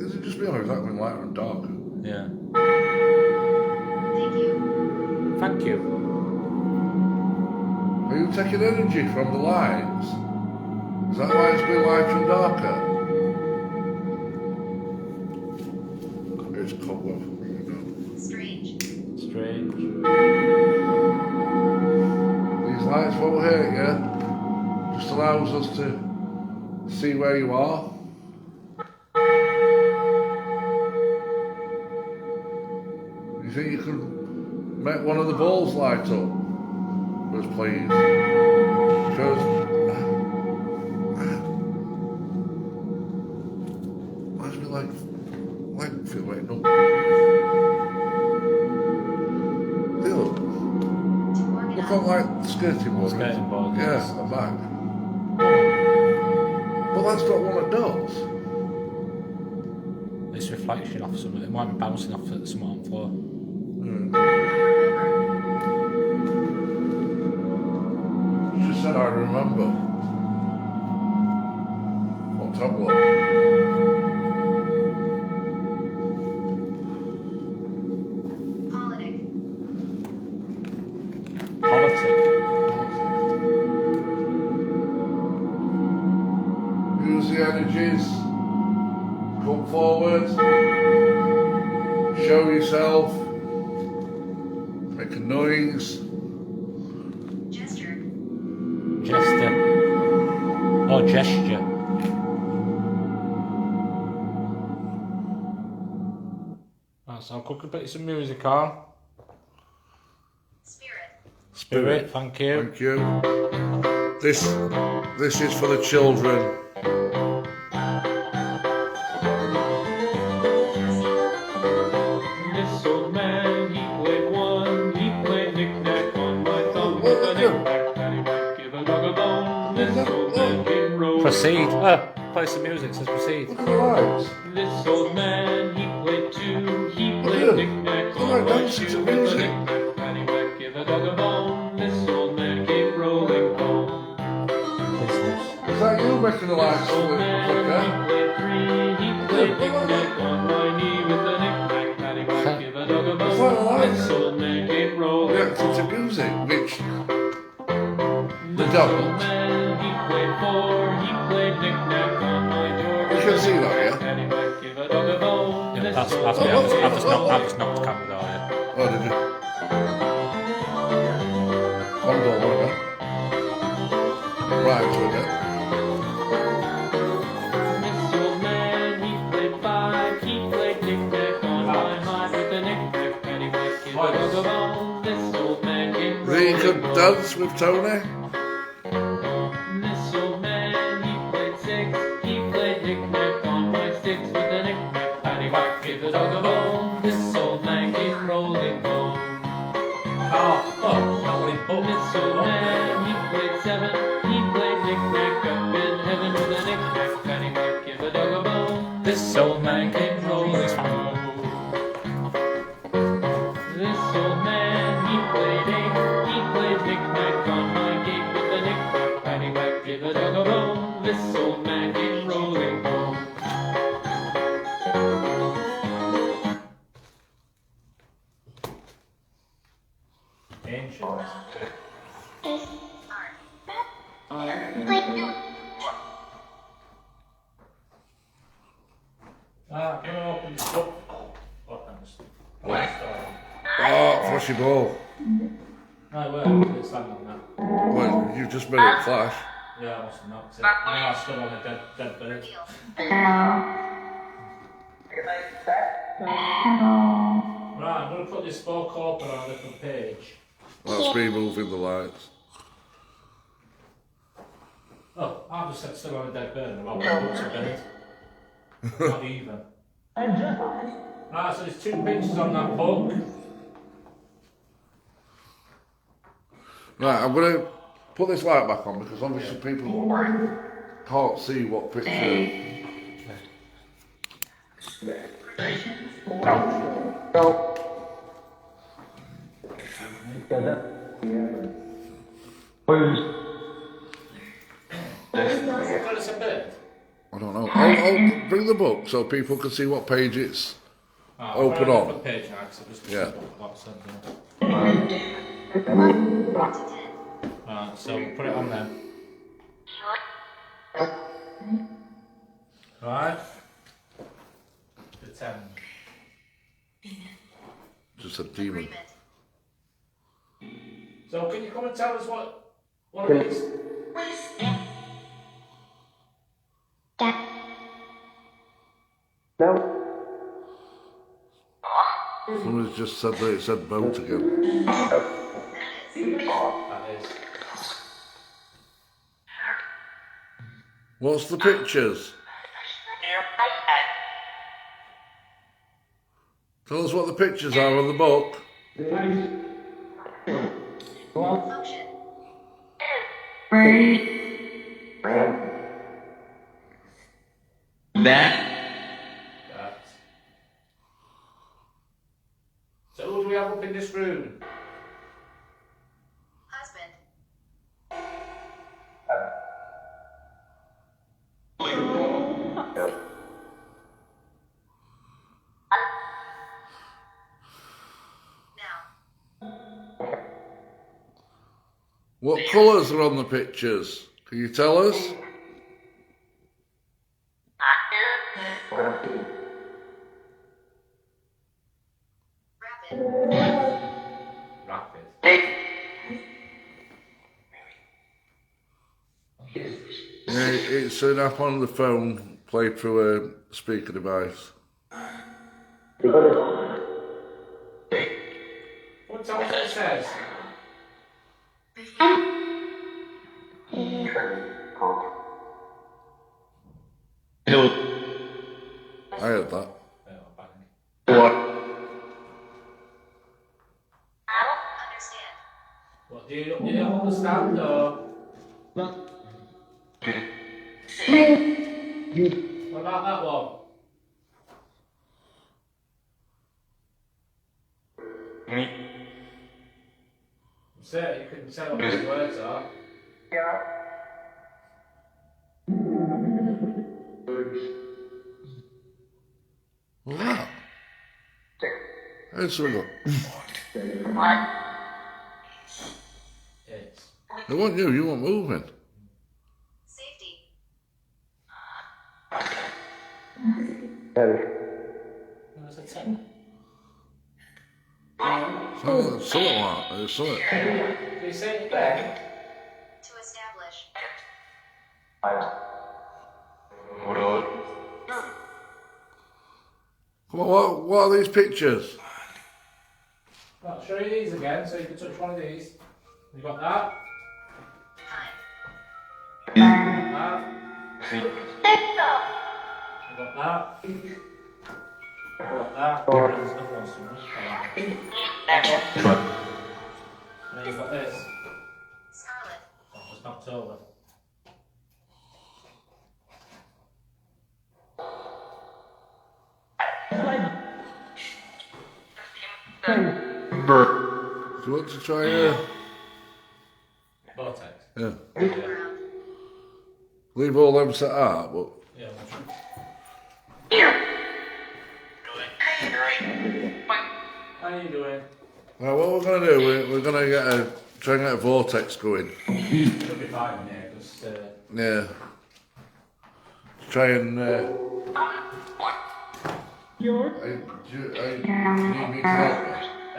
Is it just me or is that going lighter and darker? Yeah. Thank you. Thank you. Are you taking energy from the lights? Is that why it's been lighter and darker? It's cobweb. Strange. Strange. These lights won't hurt you. Just allows us to see where you are. You think you can make one of the balls light up? Just please. Because reminds me like feel right now. Look To on organize. like the skating board. Skating board, Yeah, yes. the back. But that's not what it does. It's reflection off something. It might be bouncing off at some on the floor. She said I remember. What tablet? Politic. Politic. Use the energies. Come forward. Show yourself. Make a noise. Gesture. Gesture. Or gesture. Right, so I'll quickly put some music on. Spirit. Spirit, thank you. Thank you. This is for the children. This old man, he played one, he played knick-knack on my thumb with a knick-knack, paddywhack, give a dog a bone. This old man came rolling. Proceed. Play some music, says proceed. Look at the lights. This old man, he played two, he Look played at him. knick-knack Look on like my dancing to shoe with a music. knick-knack, paddywhack, give a dog a bone. This old man came rolling home. Business. Is that you making the lights This old man, he flicker? played three, he played knick-knack on my knee with a knick-knack, paddywhack, give a dog a It's like bone. lights. This old man came rolling Reacting to home. music, which the This devil. old man, he played four, he played knick-knack on my door. You can see that, yeah? Paddywhack, give a dog a bone. Yeah, This that's old me. man I've just knocked the camera down, yeah. Oh, did you? Condor, wasn't it? Right, with it. This old man, he played five, he played knick-knack on my mind with a knick-knack, paddywhack, give a dog a bone. This old man came Think you could rolling dance with Tony? This old man, he played six, he played knick-knack on my sticks with a knick-knack, paddywhack, give a dog a bone. This old man came rolling home. This old man, he played seven, he played knick-knack up in heaven with a knick-knack, paddywhack, give a dog a bone. This old man came rolling home. This old man, he played eight, he played knick-knack on my gate with a knick-knack, paddywhack, give a dog a bone. This old man came rolling home. Ancient. Can I open this up? Oh, thanks. Oh, flashy ball. Right, where? It's standing on that. Well, you just made it flash. Yeah, I must have knocked it. No, I stood on a dead bird. Reveal. Right, I'm going to put this spoke open on a different page. That's me moving the lights. Oh, I just said still on a dead bird and about what's a bird. Not even. Right, so there's two pictures on that book. Right, I'm going to put this light back on because obviously people can't see what picture. Well, it's a bird. I don't know. Oh, bring the book so people can see what page it's I'll open put it on? the page now, 'cause it just Yeah. lots of sense, yeah. 1 to 10. Right, so we'll put it on there. Right. The 10. Just a demon. Agreement. So can you come and tell us what it is? Somebody's just said that it said boat again. That is. What's the pictures? Tell us what the pictures are on the book. Function. That. So who do we have up in this room? Husband. Now. What colours are on the pictures? Can you tell us? Rapid. Rapid. Yeah, it's an app on the phone played through a speaker device. What tell us what it says? I heard that. Understand. What do you understand or? What about that one? Say you can tell what the words are. What's that? How's something got? It's. They want you want moving. Safety. What's it say? Something like that. Something. Can you say it again? To establish. Come on, what are these pictures? I'll show you these again so you can touch one of these. You got that? Time. That. You got that? You got that? There's another one somewhere. And then you've got this. Scarlet. That just knocked over. Do you want to try? Vortex. Yeah. Ground. Leave all them set out, but Yeah, we'll try. How are you doing? well, what we're going to do, we're going to try and get a vortex going. Should be fine in here because Yeah. Try and. Do you need me to help you? I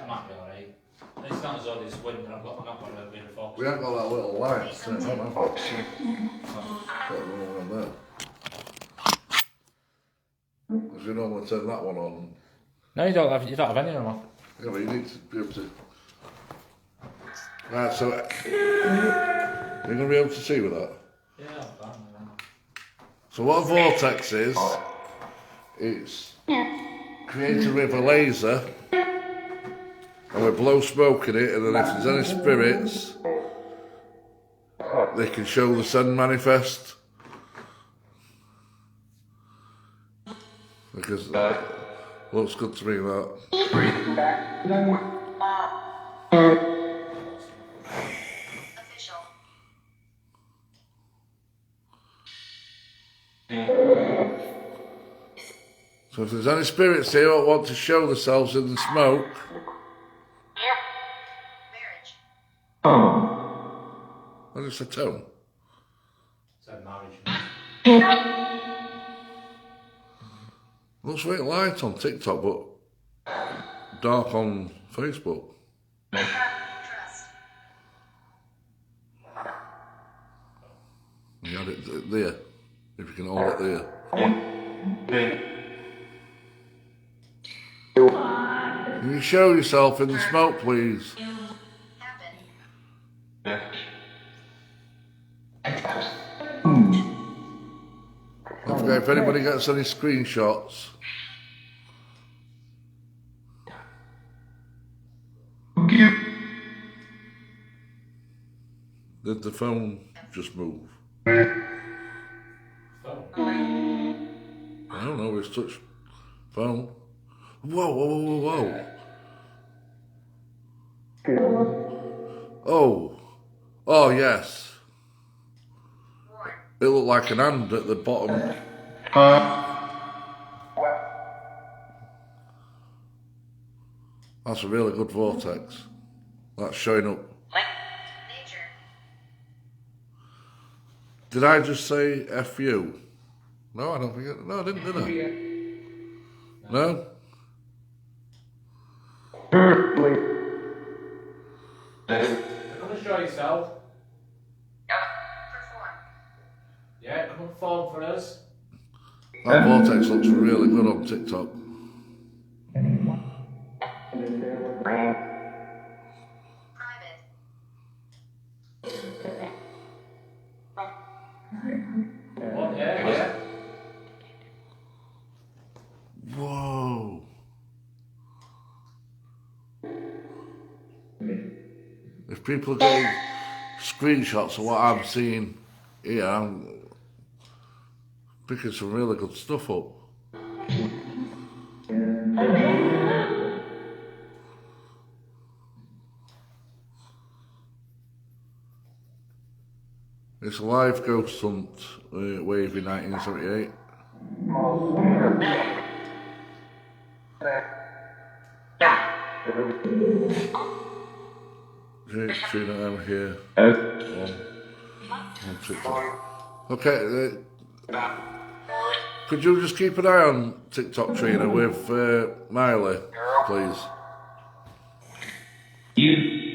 might be alright. It's not as though there's wind and I've not got a bit of focus. We haven't got that little light turned on, have we? Got the one on there. Because you normally turn that one on. No, you don't have any of them on. Yeah, but you need to be able to. Right, so you're going to be able to see with that. Yeah, I'm fine. So what a vortex is, it's created with a laser, and we blow smoke in it, and then if there's any spirits, they can show the sun manifest. Because looks good to me, that. Official. So if there's any spirits here that want to show themselves in the smoke, Marriage. Oh. what is the tone? Said marriage. Looks very light on TikTok, but dark on Facebook. Trust. You had it there, if you can hold it there. Can you show yourself in the smoke, please? Happen. Don't forget, if anybody gets any screenshots, did the phone just move? Phone. I don't know, it's touch phone. Whoa, whoa, whoa, whoa, whoa. Oh. Oh, yes. Warn. It looked like an hand at the bottom. That's a really good vortex. That's showing up. Nature. Did I just say F you? No, I don't think it. No, I didn't, did I? No? Come and show yourself. Perform. Yeah, come and perform for us. That vortex looks really good on TikTok. Private. What? Yeah. Whoa. If people are getting screenshots of what I'm seeing here, I'm picking some really good stuff up. It's a live ghost hunt, Wavy 1978. James Trina, I'm here. On TikTok. Okay, could you just keep an eye on TikTok, Trina, with Miley, please? Evil.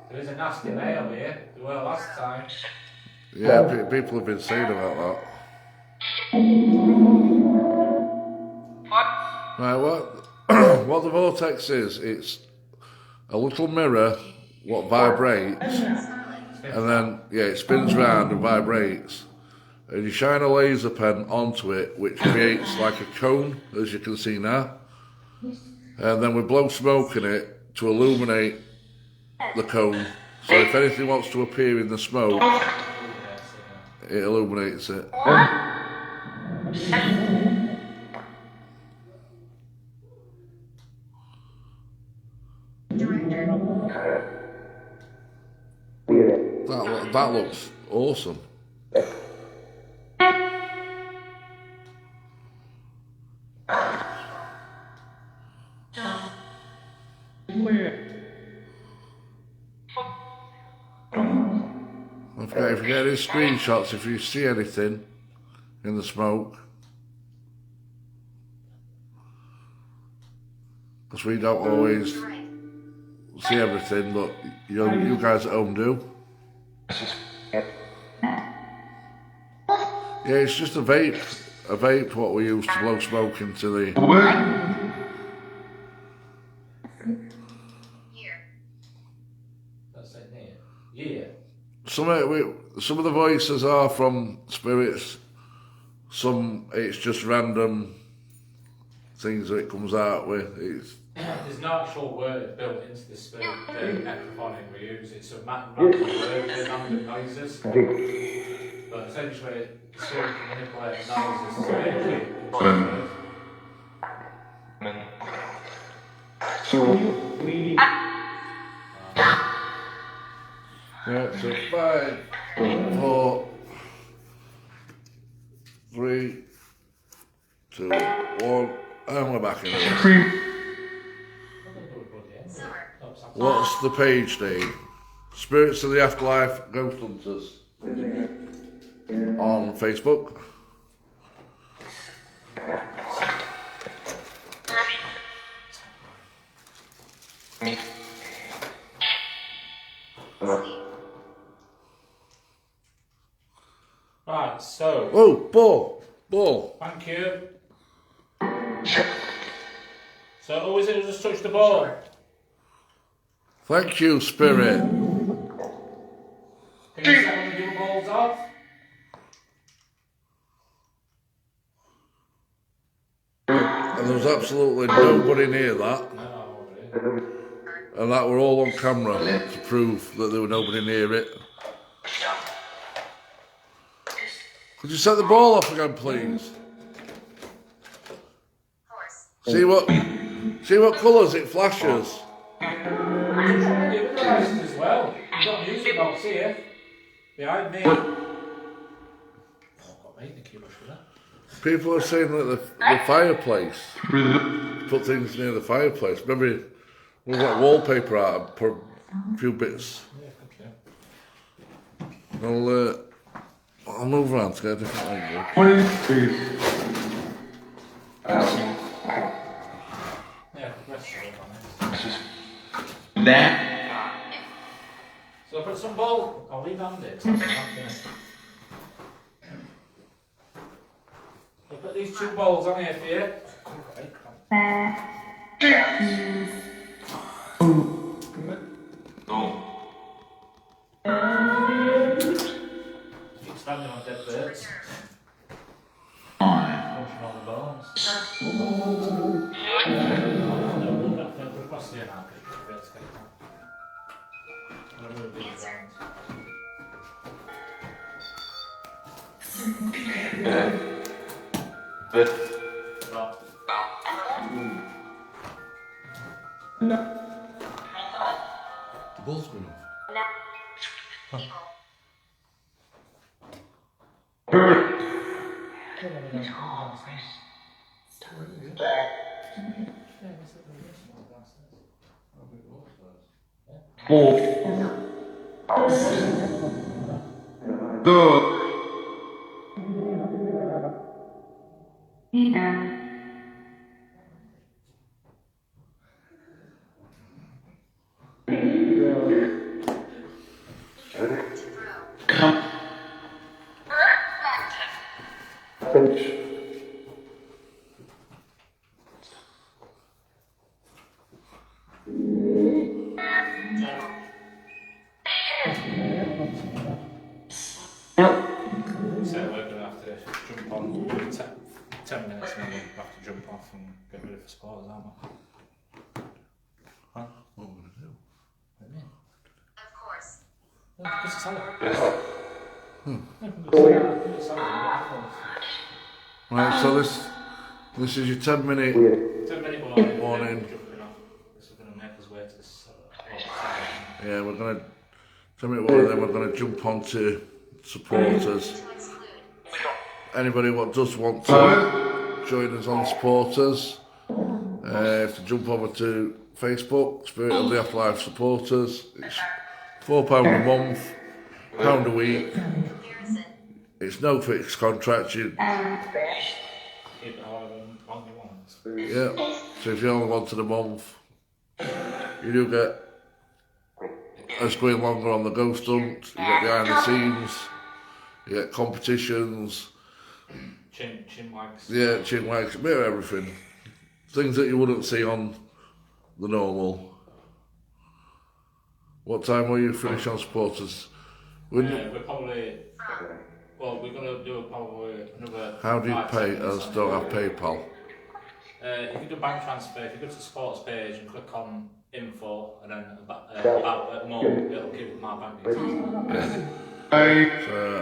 There is a nasty male here. There were last time. Yeah, people have been saying about that. Right, what the vortex is, it's a little mirror what vibrates, and then it spins round and vibrates, and you shine a laser pen onto it, which creates like a cone, as you can see now, and then we blow smoke in it to illuminate the cone. So if anything wants to appear in the smoke, it illuminates it. That looks awesome. Okay, if you get any screenshots, if you see anything in the smoke, because we don't always see everything, but you guys at home do. Yeah, it's just a vape what we use to blow smoke into the... Year. That's it near. Yeah. Some of the voices are from spirits, some it's just random things that it comes out with. There's no actual word built into the spirit necrophonic we use. It's a random word with random noises. But essentially, the spirit can manipulate noises to make it into a word. Right, so 5, 4, 3, 2, 1, and we're back in it. Silver. What's the page name? Spirits of the Afterlife Ghost Hunters on Facebook. Right, so, Oh, ball. thank you. So, who is it who just touched the ball? Thank you, Spirit. Can you set one of your balls off? And there was absolutely nobody near that. No, really. And that were all on camera to prove that there were nobody near it. Could you set the ball off again, please? Horse. See what colours it flashes. It realised as well. You've got music box here. Behind me. Oh, I've got mate in the keyboard for that. People are saying that the fireplace, put things near the fireplace. Maybe we'll get wallpaper out and put a few bits. Yeah, okay. I'll move around to get a different angle. 23. Yeah, rest of it on it. That. So put some ball. I'll leave on it. I'll put these 2 balls on here for you. Keep standing on dead birds. Punching all the bones. No, put across here now. I'm going to move these around. Right. The ball's going off. Evil. Four. Good. So we're going to have to jump on 10 minutes and then we'll have to jump off and get ready for sports, aren't we? Huh? What are we going to do? What do you mean? Of course. Yeah, this is salad. Right, so this is your 10-minute 10-minute warning. Warning. Jumping off. This is going to make us way to this. Yeah, we're going to 10-minute warning, then we're going to jump onto supporters. To exclude. Anybody what does want to join us on supporters, if to jump over to Facebook, Spirit of the Afterlife Supporters. It's £4 a month, £1 a week. Comparison. It's no fixed contract. Keep it however long you want. Yeah. So if you only wanted a month, you do get us going longer on the ghost hunt. You get behind the scenes. You get competitions. Chin wags. Yeah, chin wags, a bit of everything. Things that you wouldn't see on the normal. What time will you finish on supporters? Wouldn't you- We're probably. Well, we're going to do probably another. How do you 5 pay seconds. us? Don't have PayPal. If you do bank transfer, if you go to the sports page and click on info and then about more, it'll give my bank details. So I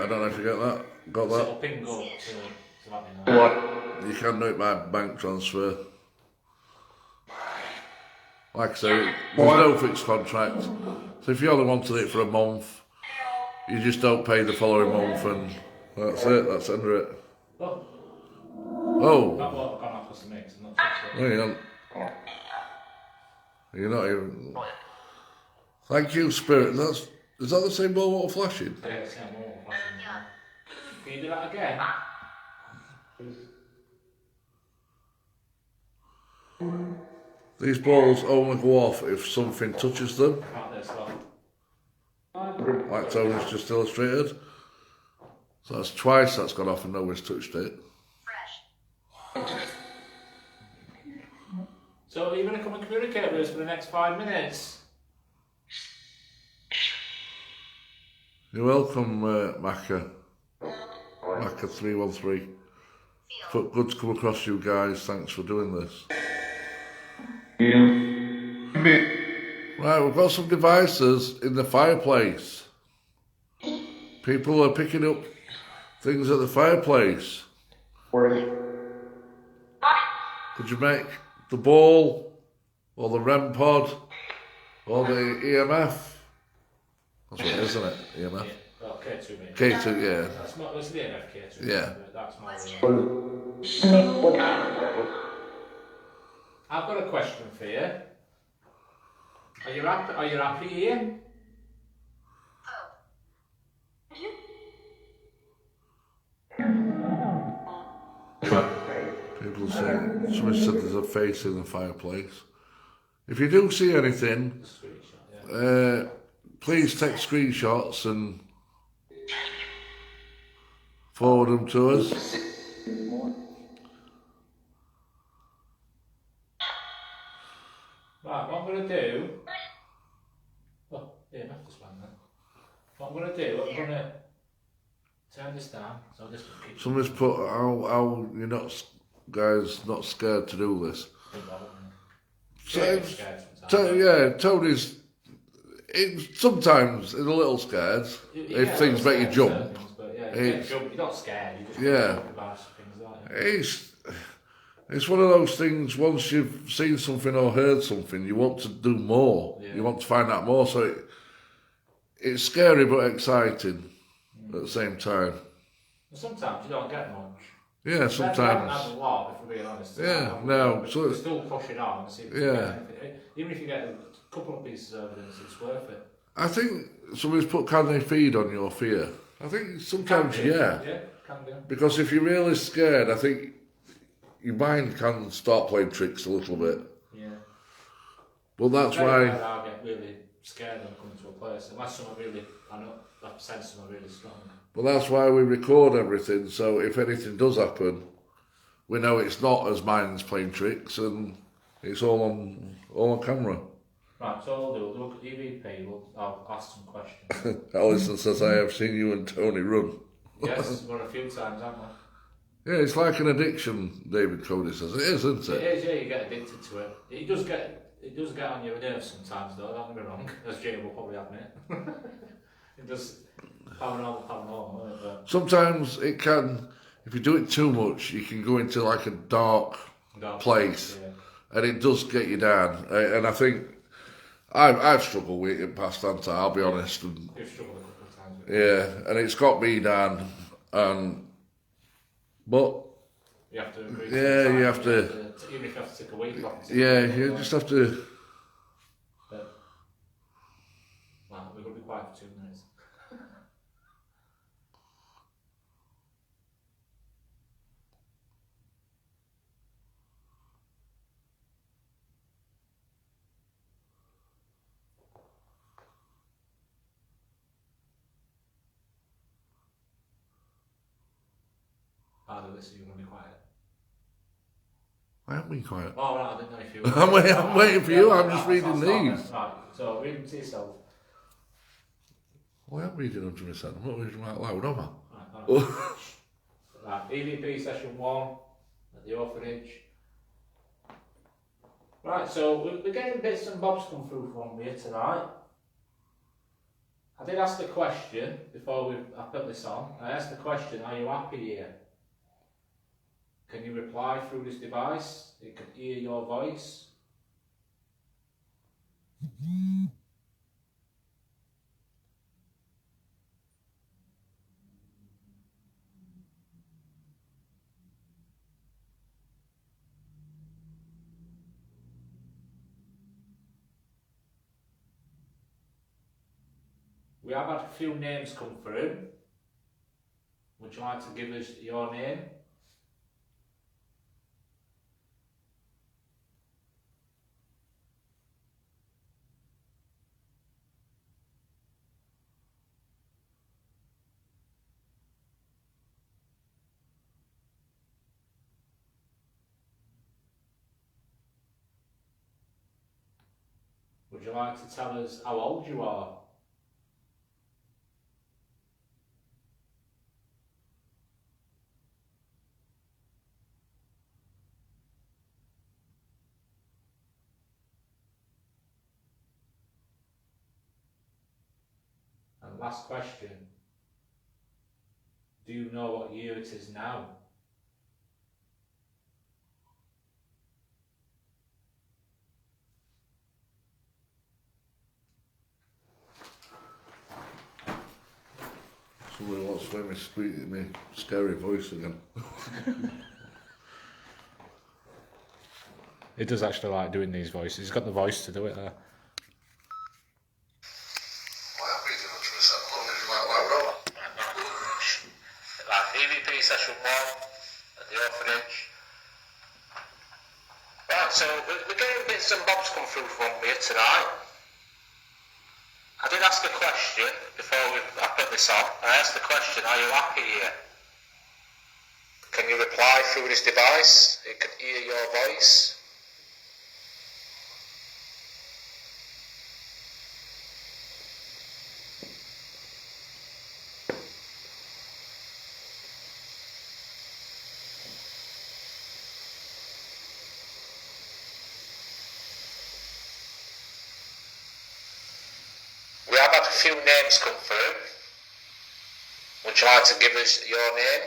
don't know if you get that. Got So that? it'll ping up to let me know. You can do it by bank transfer. Like I say, there's no fixed contract. So if you only wanted it for a month, you just don't pay the following month, and that's it. That's under it. Oh, Oh, that what gone off the mix. I'm not touched it. no, you're not even. Thank you, Spirit. Is that the same ball water flashing? Yeah, it's not more flashing. Can you do that again? These balls only go off if something touches them, Can't this one. like Tony's just illustrated. So that's twice that's gone off and nobody's touched it. Fresh. So are you going to come and communicate with us for the next 5 minutes? You're welcome, Macca. Macca 313. Feel. Good to come across you guys. Thanks for doing this. Right, we've got some devices in the fireplace. People are picking up things at the fireplace. Could you make the ball or the REM pod or the EMF? That's what it is, isn't it? EMF. Yeah. Well, K2 maybe. K2, yeah. That's not, it's the NF K2. Yeah. But that's more. Question. I've got a question for you. Are you happy here? People say, somebody said there's a face in the fireplace. If you do see anything, Screenshot, yeah. please take screenshots and forward them to us. Right, what I'm going to do. Oh, yeah, I have to span that. What I'm going to do, I'm going to turn this down. So this will keep. Somebody's put, how you're not, guys, not scared to do this. So, Tony's sometimes is a little scared if things make you jump. You're not scared, you just think about things like that. It's one of those things, once you've seen something or heard something, you want to do more. Yeah. You want to find out more. So it's scary but exciting at the same time. Sometimes you don't get much. Yeah, We haven't sometimes. had a lot, if we're being honest. Yeah, no, We're so- still pushing on and see if we Yeah. can get anything. Even if you get a couple of pieces of evidence, it's worth it. I think somebody's put, can they feed on your fear? I think sometimes, Can do. yeah. Yeah, can do. Because if you're really scared, I think your mind can start playing tricks a little bit. Yeah. But that's Very why, rare I get really scared when I come to a place, unless someone really, I know, I sense someone really strong. we record everything. So if anything does happen, we know it's not as minds playing tricks, and it's all on camera. Right, so I'll do, look at EVP, I'll ask some questions. Alison says, I have seen you and Tony run. Yes, we've run a few times, haven't we? Yeah, it's like an addiction, David Cody says. It is, isn't It it? is, yeah, you get addicted to it. It does get on your nerves sometimes though, don't get me wrong, as Jay will probably admit. It does, paranormal, isn't it? But Sometimes it can, if you do it too much, you can go into like a dark dark place, yeah. and it does get you down. And I think I've struggled with it in past, haven't I? I'll be honest. And You've struggled a couple of times with it. yeah, and it's got me down. But You have to agree Yeah, to you the have time, to- even if you have to take a week off. yeah, you just have to. But, wow, we're going to be quiet for 2 minutes. Either this or you're going to be quiet. Why aren't we quiet? Oh, right, I didn't know if you were... I'm waiting for you. I'm just Right, reading I'll start these. then. Right, so read them to yourself. Why aren't we reading 100%? I'm not reading them out loud, am I? Right, all right. Right, EVP session 1 at the orphanage. Right, so we're getting bits and bobs come through from you tonight. I did ask the question before I put this on. I asked the question, are you happy here? Can you reply through this device? It can hear your voice. We have had a few names come through. Would you like to give us your name? Would you like to tell us how old you are? And last question. Do you know what year it is now? Somebody wants to make me scary voice again. He does actually like doing these voices. He's got the voice to do it there. Like EVP session 1 at the orphanage. Right, so we're getting bits and bobs come through from me tonight. I did ask a question before I put this on. I asked the question, are you happy here? Can you reply through this device? It can hear your voice. We have had a few names come through. Would you like to give us your name?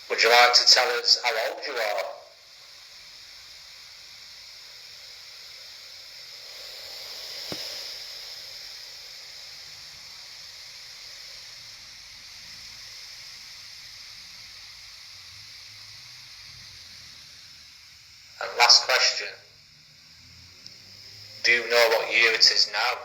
Would you like to tell us how old you are? And last question. Do you know what year it is now?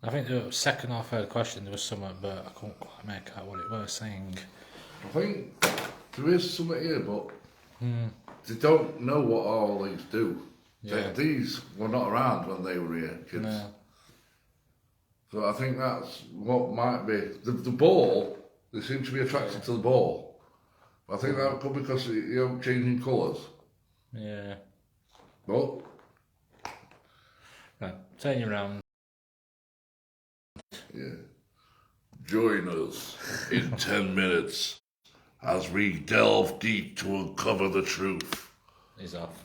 I think the second or third question there was something, but I couldn't quite make out what it was saying. I think there is something here, but they don't know what all these do. Yeah. These were not around when they were here, kids. No. So I think that's what might be. The ball, they seem to be attracted to the ball. I think that could be because changing colours. Yeah. But Right, turn you around. yeah. Join us in 10 minutes as we delve deep to uncover the truth. He's off.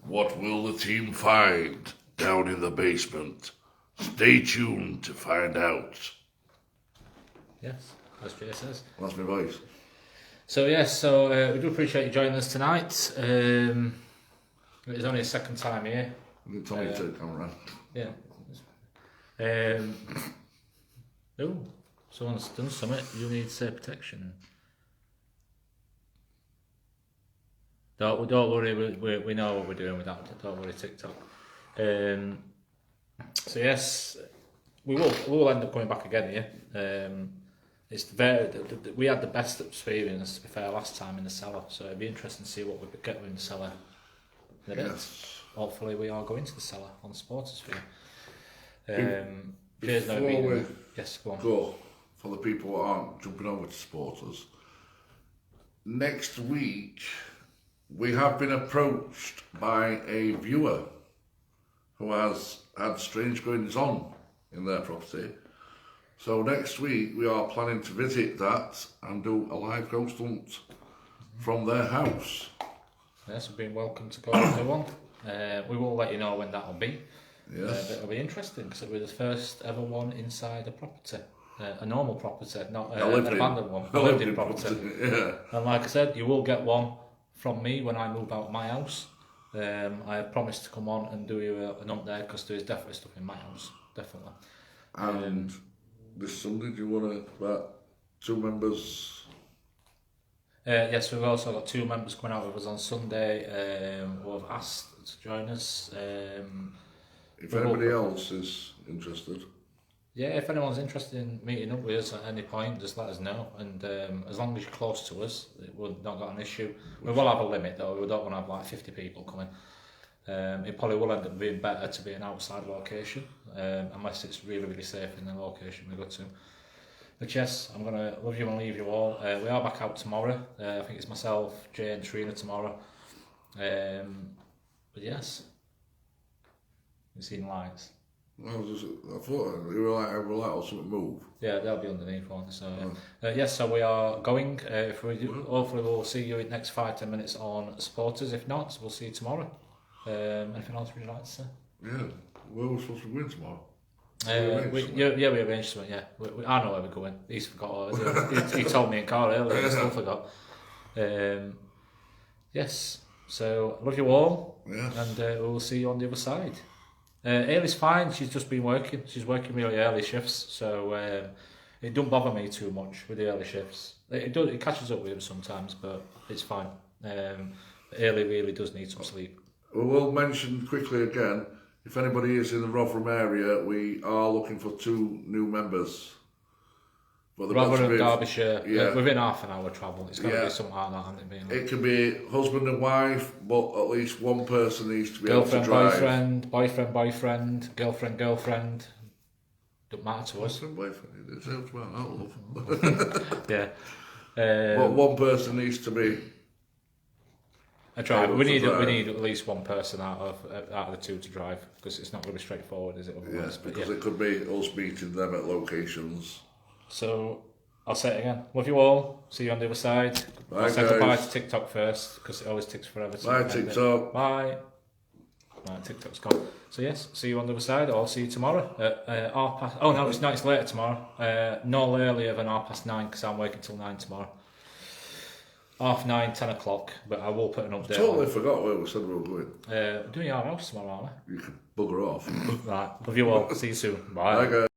What will the team find down in the basement? Stay tuned to find out. Yes, as Jay says. That's my voice. So yes, we do appreciate you joining us tonight. It's only a second time here. You told me to come around. Yeah. Oh, someone's done something. You need protection. Don't worry, we know what we're doing with that. Don't worry, TikTok. So yes, we'll end up coming back again here. It's we had the best experience, to be fair, last time in the cellar. So it'd be interesting to see what we could get in the cellar in a bit. Yes. Hopefully, we are going to the cellar on Sportosphere. Before we yes, go on. go, for the people who aren't jumping over to supporters, next week we have been approached by a viewer who has had strange goings on in their property. So next week we are planning to visit that and do a live ghost hunt from their house. Yes, you've been welcome to go everyone. We will let you know when that will be. Yes. It'll be interesting because it'll be the first ever one inside a property, a normal property, not I an lived in- abandoned one. I A lived lived-in in property. Yeah. And like I said, you will get one from me when I move out of my house. I have promised to come on and do you an update because there is definitely stuff in my house, definitely. And this Sunday, do you want to, about 2 members? Yes, we've also got 2 members coming out with us on Sunday who have asked to join us. If we will- anybody else is interested. Yeah, if anyone's interested in meeting up with us at any point, just let us know. And as long as you're close to us, we've not got an issue. We will have a limit though. We don't want to have like 50 people coming. It probably will end up being better to be an outside location, unless it's really, really safe in the location we go to. But yes, I'm going to love you and leave you all. We are back out tomorrow. I think it's myself, Jay and Trina tomorrow. But yes, you've seen lights. I thought we were like, or something move. Yeah, they'll be underneath one. So yes, so we are going. If we do, hopefully we'll see you in the next 5-10 minutes on Supporters. If not, we'll see you tomorrow. Anything else would you like to say? Yeah, where we're supposed to win tomorrow. We arranged something. Yeah, I know where we're going. He's forgot already. he told me in car earlier. He still forgot. Yes. So love you all, Yes. and we'll see you on the other side. Ailey's fine. She's just been working. She's working really early shifts, so it don't bother me too much with the early shifts. It catches up with him sometimes, but it's fine. Ailey really does need some sleep. We will mention quickly again, if anybody is in the Rotherham area, we are looking for 2 new members. But they've got to Rotherham, be- Derbyshire, yeah. within half an hour travel. It's got to Yeah. be something like that, hasn't it? Being It can be husband and wife, but at least one person needs to be girlfriend, able to drive. boyfriend, girlfriend. Don't matter to us. Husband, boyfriend, it helps about that, love. Yeah. But one person needs to be. I try. able We to need drive. at least one person out of the 2 to drive because it's not going to be straightforward, is it? Otherwise, Yes, but because yeah. it could be us meeting them at locations. So I'll say it again. Love you all. See you on the other side. Bye, I'll say goodbye guys. to TikTok first because it always takes forever. To Bye, end it. TikTok. Bye. Right, TikTok's gone. So yes, see you on the other side. Or see you tomorrow at 9:30. Oh no, it's not. It's later tomorrow. No earlier than 9:30 because I'm working till 9 tomorrow. 9:30, 10 o'clock. But I will put an update. Totally on. forgot where we said we were going. We're doing our house tomorrow, aren't You can bugger off. we? Right. Love you all. See you soon. Bye, guys.